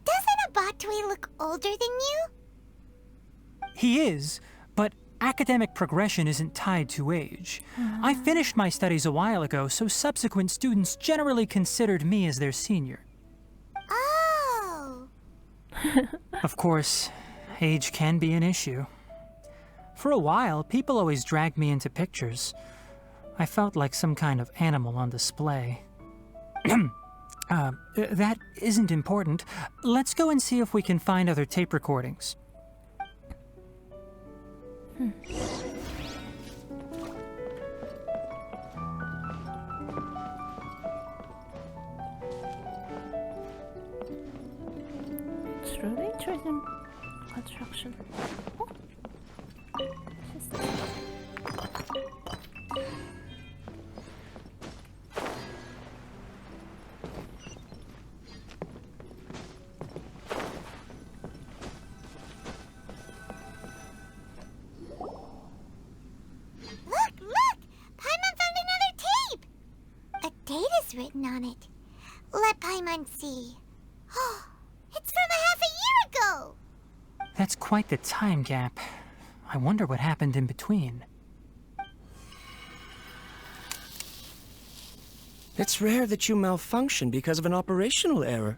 doesn't Abatui look older than you? He is, but academic progression isn't tied to age. I finished my studies a while ago, so subsequent students generally considered me as their senior. Oh. Of course, age can be an issue. For a while, people always dragged me into pictures. I felt like some kind of animal on display. That isn't important. Let's go and see if we can find other tape recordings. It's really interesting construction. Oh. Look! Paimon found written on it. Let Paimon see. Oh, it's from a half a year ago! That's quite the time gap. I wonder what happened in between. It's rare that you malfunction because of an operational error.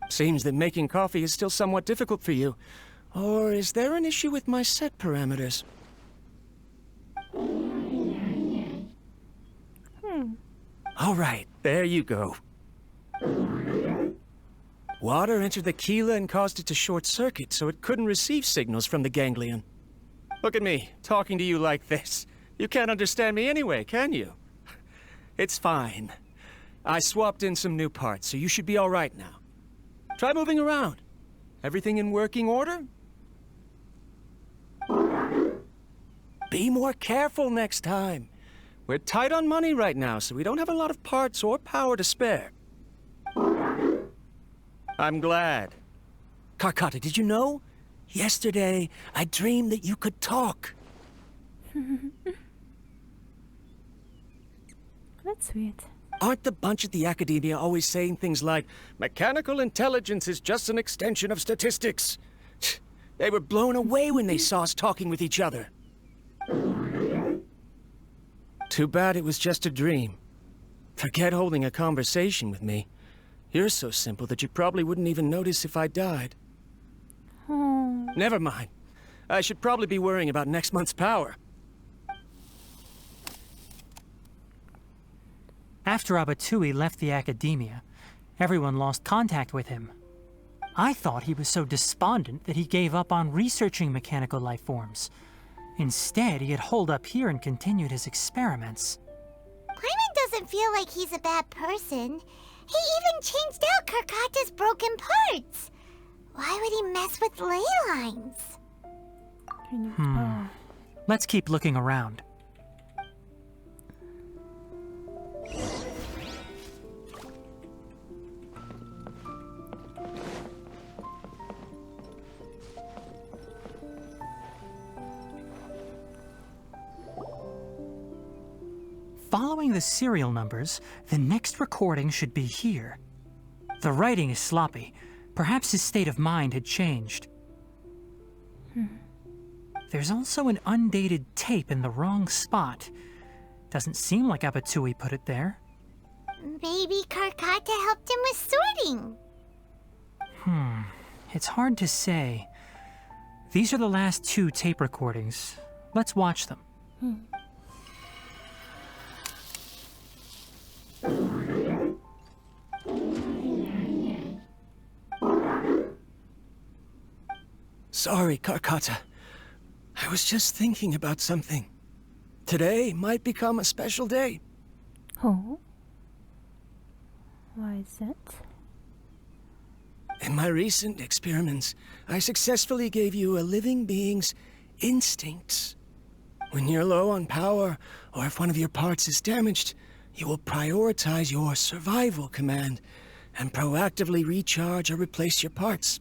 Seems that making coffee is still somewhat difficult for you. Or is there an issue with my set parameters? All right, there you go. Water entered the chela and caused it to short circuit, so it couldn't receive signals from the ganglion. Look at me, talking to you like this. You can't understand me anyway, can you? It's fine. I swapped in some new parts, so you should be all right now. Try moving around. Everything in working order? Be more careful next time. We're tight on money right now, so we don't have a lot of parts or power to spare. I'm glad. Karkata, did you know? Yesterday, I dreamed that you could talk. That's weird. Aren't the bunch at the Academia always saying things like, mechanical intelligence is just an extension of statistics? They were blown away when they saw us talking with each other. Too bad it was just a dream. Forget holding a conversation with me. You're so simple that you probably wouldn't even notice if I died. Oh. Never mind. I should probably be worrying about next month's power. After Abatui left the Academia, everyone lost contact with him. I thought he was so despondent that he gave up on researching mechanical life forms. Instead, he had holed up here and continued his experiments. Paimon doesn't feel like he's a bad person. He even changed out Karkata's broken parts. Why would he mess with ley lines? Let's keep looking around. Following the serial numbers, the next recording should be here. The writing is sloppy. Perhaps his state of mind had changed. There's also an undated tape in the wrong spot. Doesn't seem like Abatui put it there. Maybe Karkata helped him with sorting. It's hard to say. These are the last 2 tape recordings. Let's watch them. Sorry, Karkata. I was just thinking about something. Today might become a special day. Oh? Why is that? In my recent experiments, I successfully gave you a living being's instincts. When you're low on power, or if one of your parts is damaged, you will prioritize your survival command and proactively recharge or replace your parts.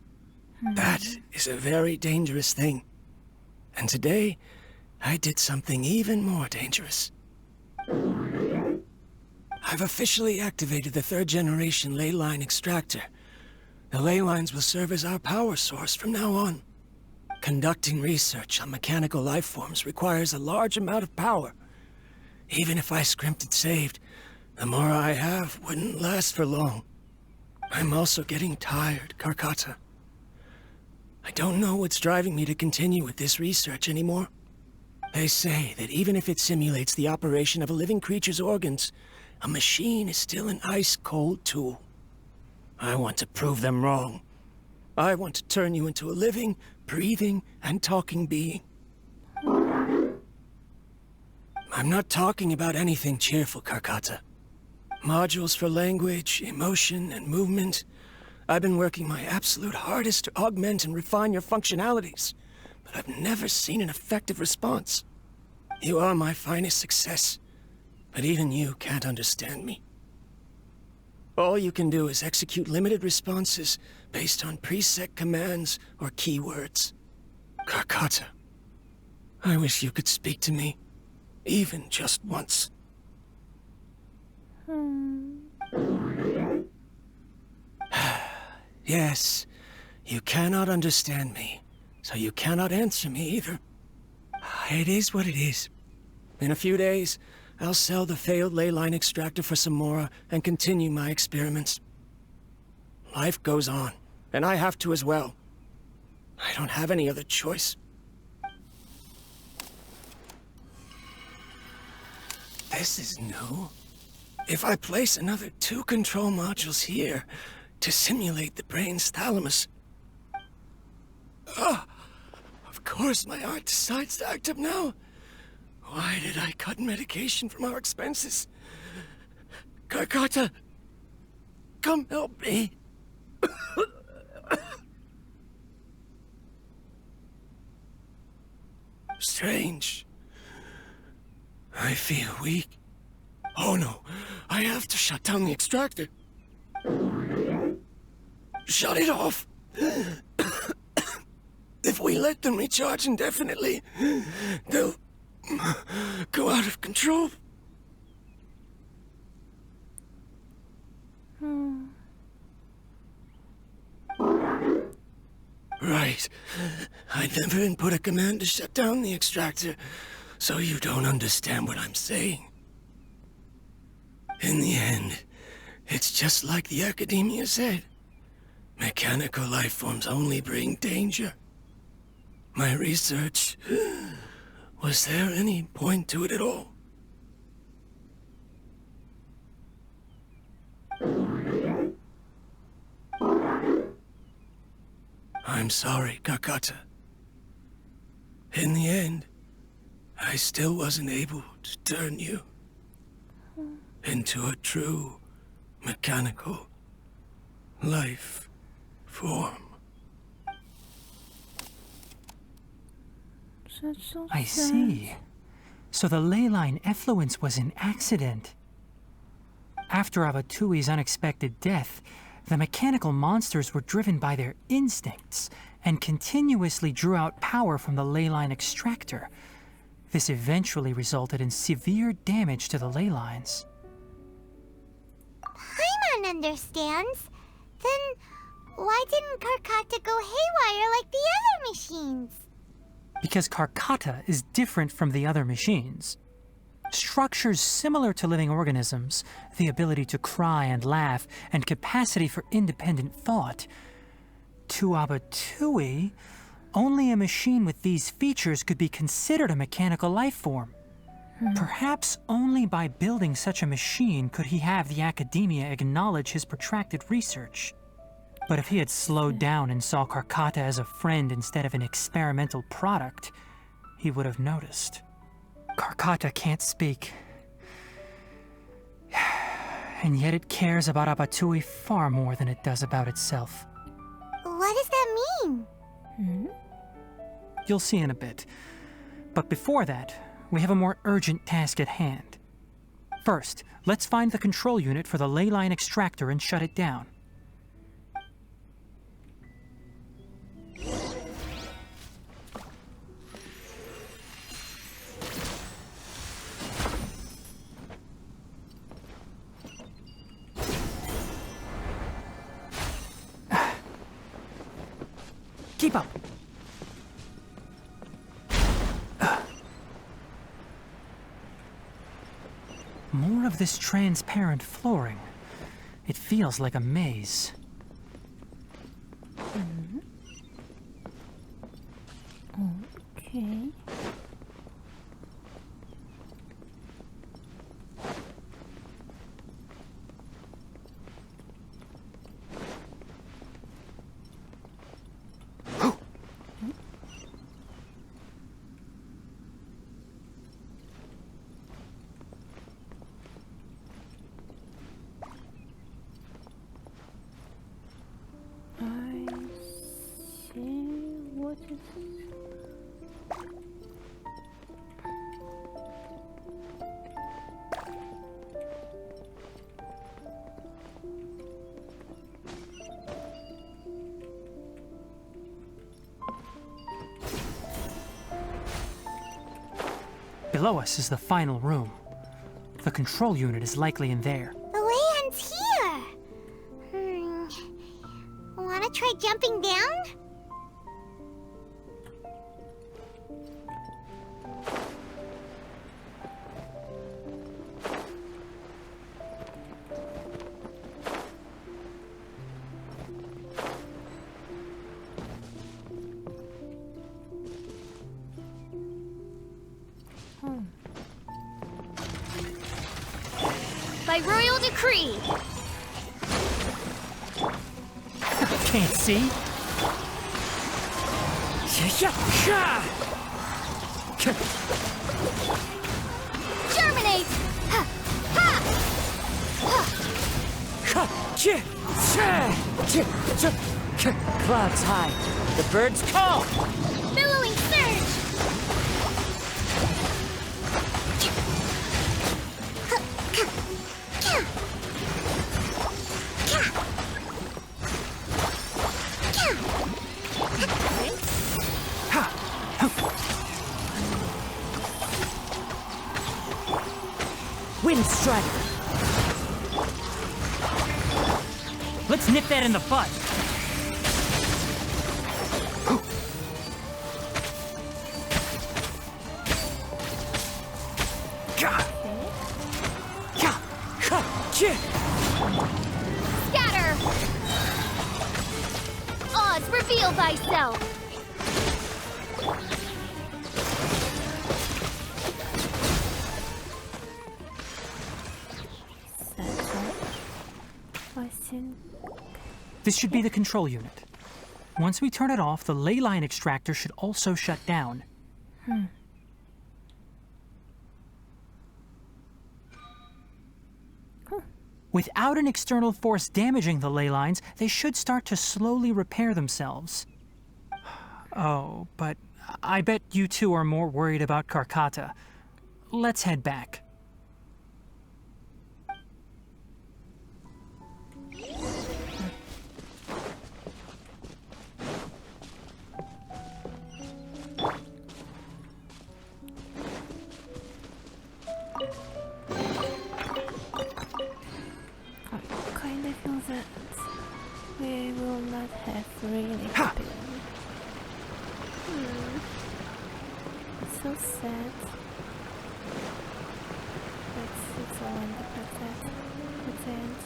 That is a very dangerous thing. And today, I did something even more dangerous. I've officially activated the 3rd generation ley line extractor. The ley lines will serve as our power source from now on. Conducting research on mechanical life forms requires a large amount of power. Even if I scrimped and saved, the more I have wouldn't last for long. I'm also getting tired, Karkata. I don't know what's driving me to continue with this research anymore. They say that even if it simulates the operation of a living creature's organs, a machine is still an ice-cold tool. I want to prove them wrong. I want to turn you into a living, breathing, and talking being. I'm not talking about anything cheerful, Karkata. Modules for language, emotion, and movement. I've been working my absolute hardest to augment and refine your functionalities, but I've never seen an effective response. You are my finest success, but even you can't understand me. All you can do is execute limited responses based on preset commands or keywords. Karkata, I wish you could speak to me, even just once. Yes, you cannot understand me, so you cannot answer me either. It is what it is. In a few days, I'll sell the failed ley line extractor for some more and continue my experiments. Life goes on, and I have to as well. I don't have any other choice. This is new. If I place another 2 control modules here to simulate the brain's thalamus... Of course my heart decides to act up now. Why did I cut medication from our expenses? Karkata, come help me. Strange. I feel weak. Oh no, I have to shut down the extractor. Shut it off. If we let them recharge indefinitely, they'll go out of control. Right. I never input a command to shut down the extractor, so you don't understand what I'm saying. In the end, it's just like the academia said. Mechanical life forms only bring danger. My research... Was there any point to it at all? I'm sorry, Kakata. In the end, I still wasn't able to turn you into a true mechanical life form. I see. So the ley line effluence was an accident. After Abatui's unexpected death, the mechanical monsters were driven by their instincts and continuously drew out power from the ley line extractor. This eventually resulted in severe damage to the ley lines. Paimon understands. Then why didn't Karkata go haywire like the other machines? Because Karkata is different from the other machines. Structures similar to living organisms, the ability to cry and laugh, and capacity for independent thought. To Abatui, only a machine with these features could be considered a mechanical life form. Perhaps only by building such a machine could he have the academia acknowledge his protracted research. But if he had slowed down and saw Karkata as a friend instead of an experimental product, he would have noticed. Karkata can't speak. And yet it cares about Abatui far more than it does about itself. What does that mean? You'll see in a bit. But before that, we have a more urgent task at hand. First, let's find the control unit for the ley line extractor and shut it down. Keep up. More of this transparent flooring. It feels like a maze. Okay. Below us is the final room. The control unit is likely in there. The land's here. Wanna by royal decree. Can't see. Germinate! Ha! Ha! Clouds high. The birds call. Billowing surge! Wind strike. Let's nip that in the butt. Scatter! Oz, reveal thyself! This should be the control unit. Once we turn it off, the ley line extractor should also shut down. Without an external force damaging the ley lines, they should start to slowly repair themselves. Oh, but I bet you two are more worried about Karkata. Let's head back. That we will not have really happy. It's so sad. It's a wonderful sad. It's end.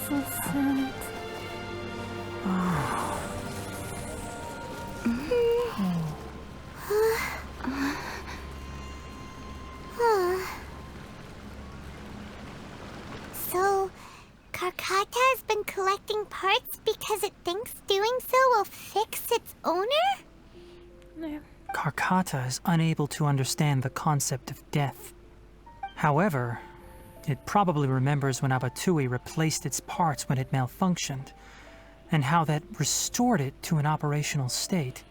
So sad. So, Karkata has been collecting parts because it thinks doing so will fix its owner? No. Karkata is unable to understand the concept of death. However, it probably remembers when Abatui replaced its parts when it malfunctioned, and how that restored it to an operational state.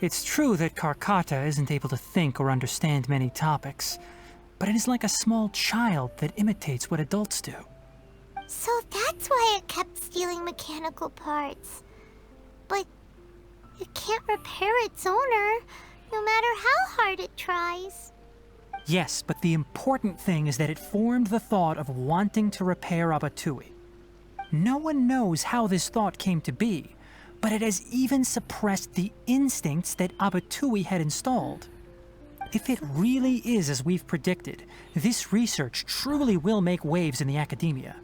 It's true that Karkata isn't able to think or understand many topics, but it is like a small child that imitates what adults do. So that's why it kept stealing mechanical parts. But it can't repair its owner, no matter how hard it tries. Yes, but the important thing is that it formed the thought of wanting to repair Abatui. No one knows how this thought came to be, but it has even suppressed the instincts that Abatui had installed. If it really is as we've predicted, this research truly will make waves in the academia.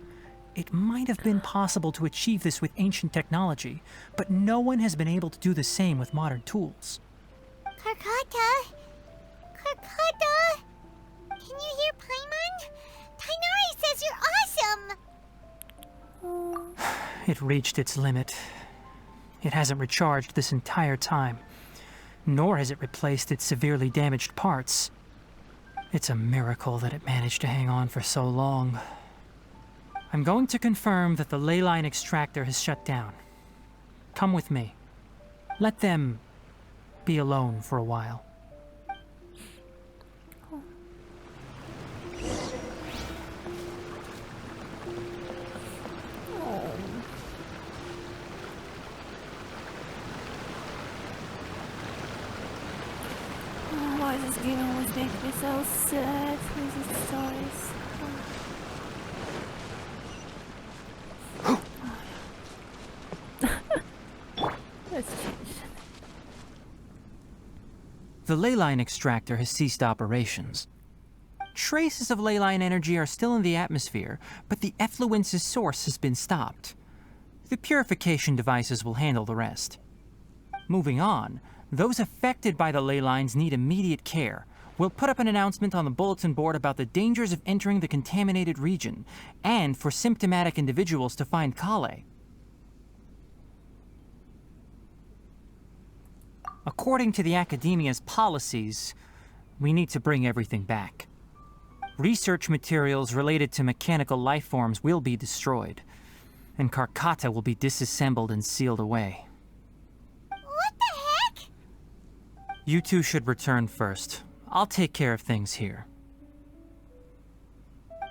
It might have been possible to achieve this with ancient technology, but no one has been able to do the same with modern tools. Karkata? Karkata? Can you hear Paimon? Tighnari says you're awesome! It reached its limit. It hasn't recharged this entire time, nor has it replaced its severely damaged parts. It's a miracle that it managed to hang on for so long. I'm going to confirm that the ley line extractor has shut down. Come with me. Let them be alone for a while. Why is this game always making me so sad with these stories? Let's change. The ley line extractor has ceased operations. Traces of ley line energy are still in the atmosphere, but the effluence's source has been stopped. The purification devices will handle the rest. Moving on, those affected by the ley lines need immediate care. We'll put up an announcement on the bulletin board about the dangers of entering the contaminated region, and for symptomatic individuals to find Kale. According to the Academia's policies, we need to bring everything back. Research materials related to mechanical life forms will be destroyed, and Karkata will be disassembled and sealed away. What the heck? You two should return first. I'll take care of things here.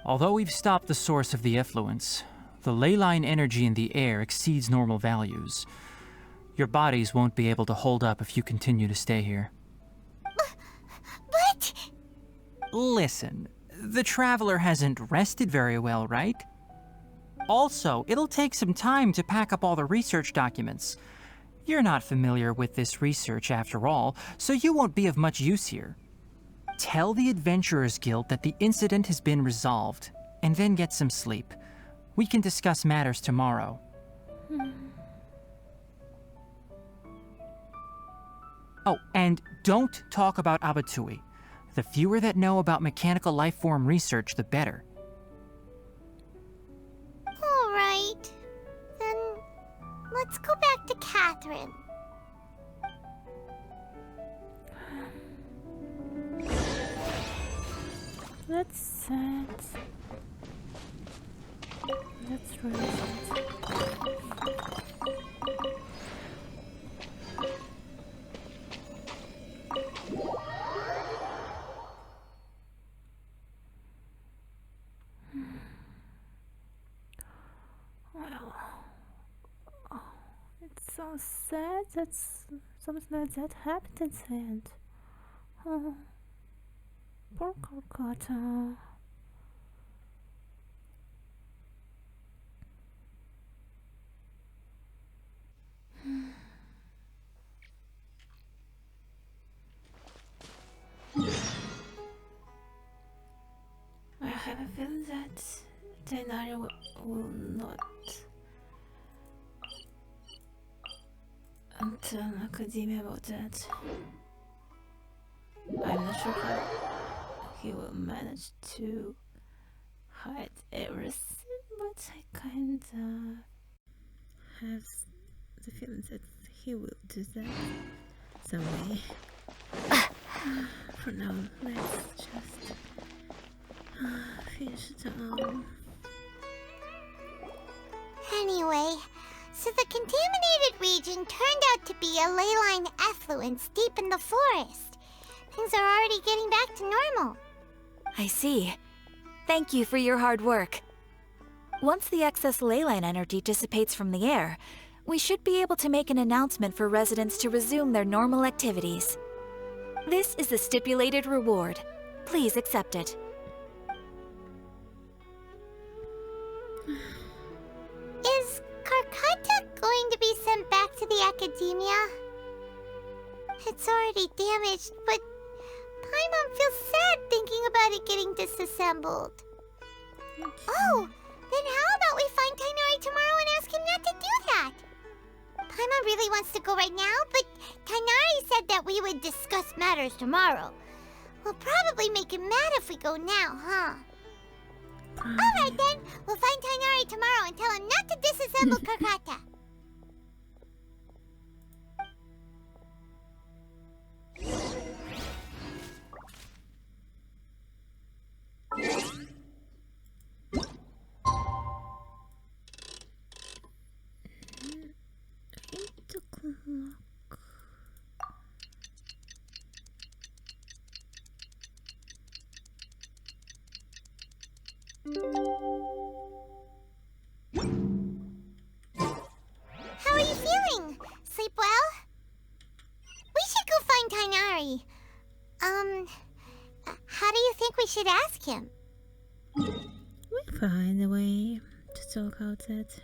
Although we've stopped the source of the effluence, the ley line energy in the air exceeds normal values. Your bodies won't be able to hold up if you continue to stay here. But... Listen, the Traveler hasn't rested very well, right? Also, it'll take some time to pack up all the research documents. You're not familiar with this research after all, so you won't be of much use here. Tell the Adventurers Guild that the incident has been resolved, and then get some sleep. We can discuss matters tomorrow. Oh, and don't talk about Abatui. The fewer that know about mechanical life form research, the better. All right. Then let's go back to Catherine. That's sad. That's really sad. Well, oh, it's so sad that something like that happened at the end. Oh, poor Kolkata. I have a feeling that Tighnari will not tell Academia about that. I'm not sure how he will manage to hide everything, but I kinda have the feeling that he will do that some way. For now, let's just finish it all. Anyway, so the contaminated region turned out to be a ley line effluence deep in the forest. Things are already getting back to normal. I see. Thank you for your hard work. Once the excess ley line energy dissipates from the air, we should be able to make an announcement for residents to resume their normal activities. This is the stipulated reward. Please accept it. Is Karkata going to be sent back to the Academia? It's already damaged, but Paimon feels sad thinking about it getting disassembled. Oh, then how about we find Tighnari tomorrow and ask him not to do that? Paimon really wants to go right now, but Tighnari said that we would discuss matters tomorrow. We'll probably make him mad if we go now, huh? Alright then, we'll find Tighnari tomorrow and tell him not to disassemble Karkata. How are you feeling? Sleep well? We should go find Tighnari. How do you think we should ask him? We'll find a way to talk about it.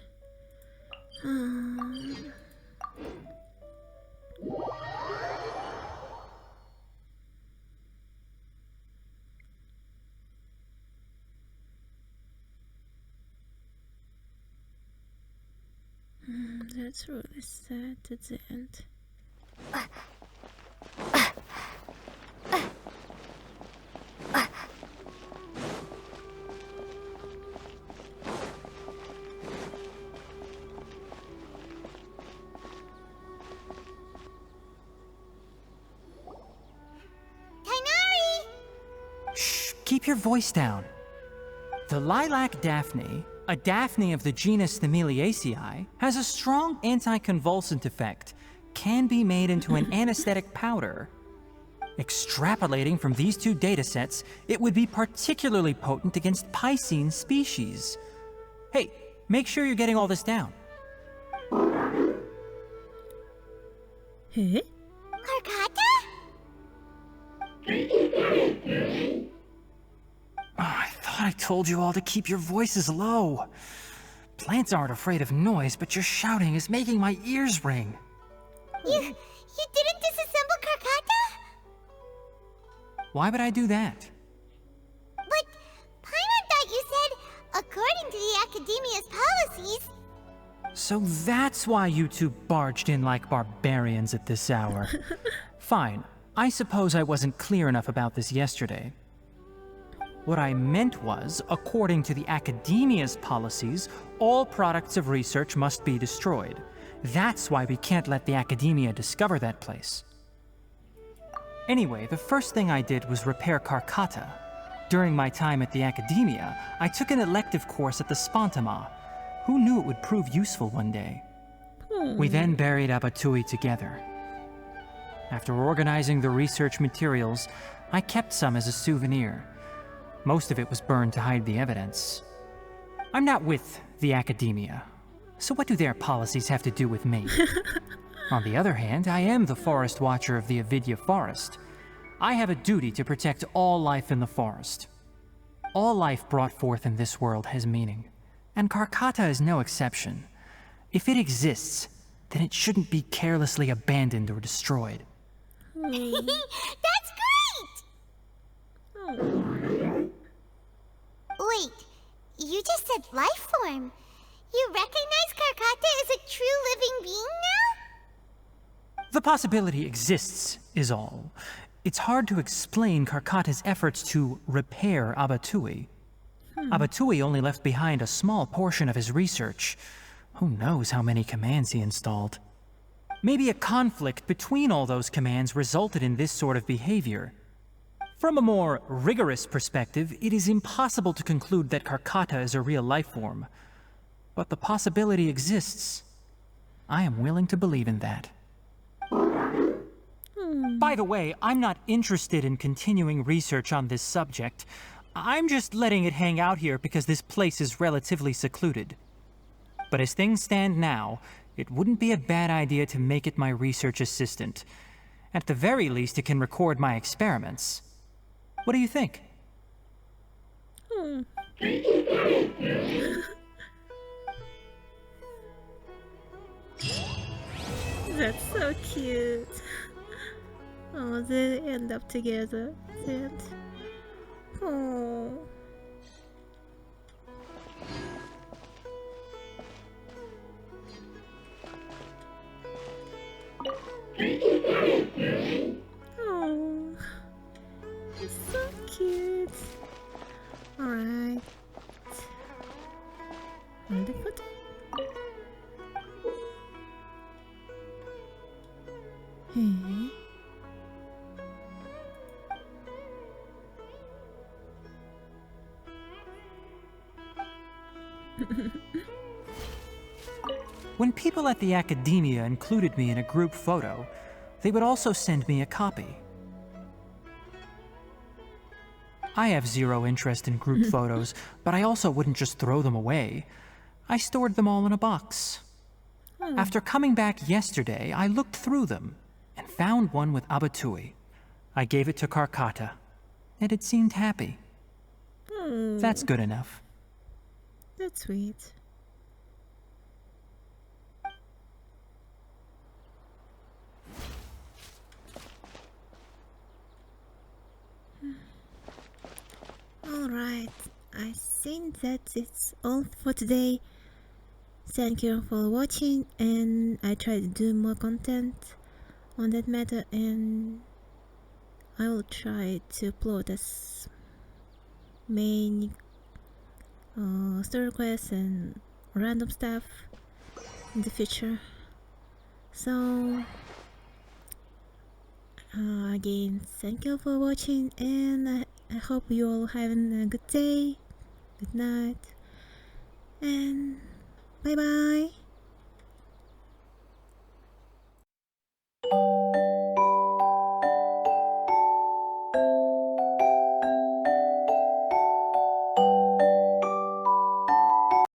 That's really sad at the end. Keep your voice down. The lilac daphne, a daphne of the genus Thymilaceae, has a strong anticonvulsant effect, can be made into an anesthetic powder. Extrapolating from these two datasets, it would be particularly potent against Piscine species. Hey, make sure you're getting all this down. Hey? Karkata? I thought I told you all to keep your voices low. Plants aren't afraid of noise, but your shouting is making my ears ring. You didn't disassemble Karkata? Why would I do that? But Paimon thought you said, according to the Academia's policies... So that's why you two barged in like barbarians at this hour. Fine, I suppose I wasn't clear enough about this yesterday. What I meant was, according to the Academia's policies, all products of research must be destroyed. That's why we can't let the Academia discover that place. Anyway, the first thing I did was repair Karkata. During my time at the Academia, I took an elective course at the Spontama. Who knew it would prove useful one day? We then buried Abatui together. After organizing the research materials, I kept some as a souvenir. Most of it was burned to hide the evidence. I'm not with the Academia, so what do their policies have to do with me? On the other hand, I am the Forest Watcher of the Avidya Forest. I have a duty to protect all life in the forest. All life brought forth in this world has meaning, and Karkata is no exception. If it exists, then it shouldn't be carelessly abandoned or destroyed. That's great! Wait, you just said life form. You recognize Karkata as a true living being now? The possibility exists, is all. It's hard to explain Karkata's efforts to repair Abatui. Abatui only left behind a small portion of his research. Who knows how many commands he installed? Maybe a conflict between all those commands resulted in this sort of behavior. From a more rigorous perspective, it is impossible to conclude that Karkata is a real life form. But the possibility exists. I am willing to believe in that. By the way, I'm not interested in continuing research on this subject. I'm just letting it hang out here because this place is relatively secluded. But as things stand now, it wouldn't be a bad idea to make it my research assistant. At the very least, it can record my experiments. What do you think? That's so cute. Oh, they end up together. Oh. Oh, it's so cute. Alright. And the photo. Hey. When people at the Academia included me in a group photo, they would also send me a copy. I have zero interest in group photos, but I also wouldn't just throw them away. I stored them all in a box. After coming back yesterday, I looked through them and found one with Abatui. I gave it to Karkata, and it seemed happy. That's good enough. That's sweet. Alright, I think that it's all for today. Thank you for watching, and I try to do more content on that matter, and I will try to upload as many story quests and random stuff in the future. So again, thank you for watching, and I hope you all having a good day, good night, and bye bye.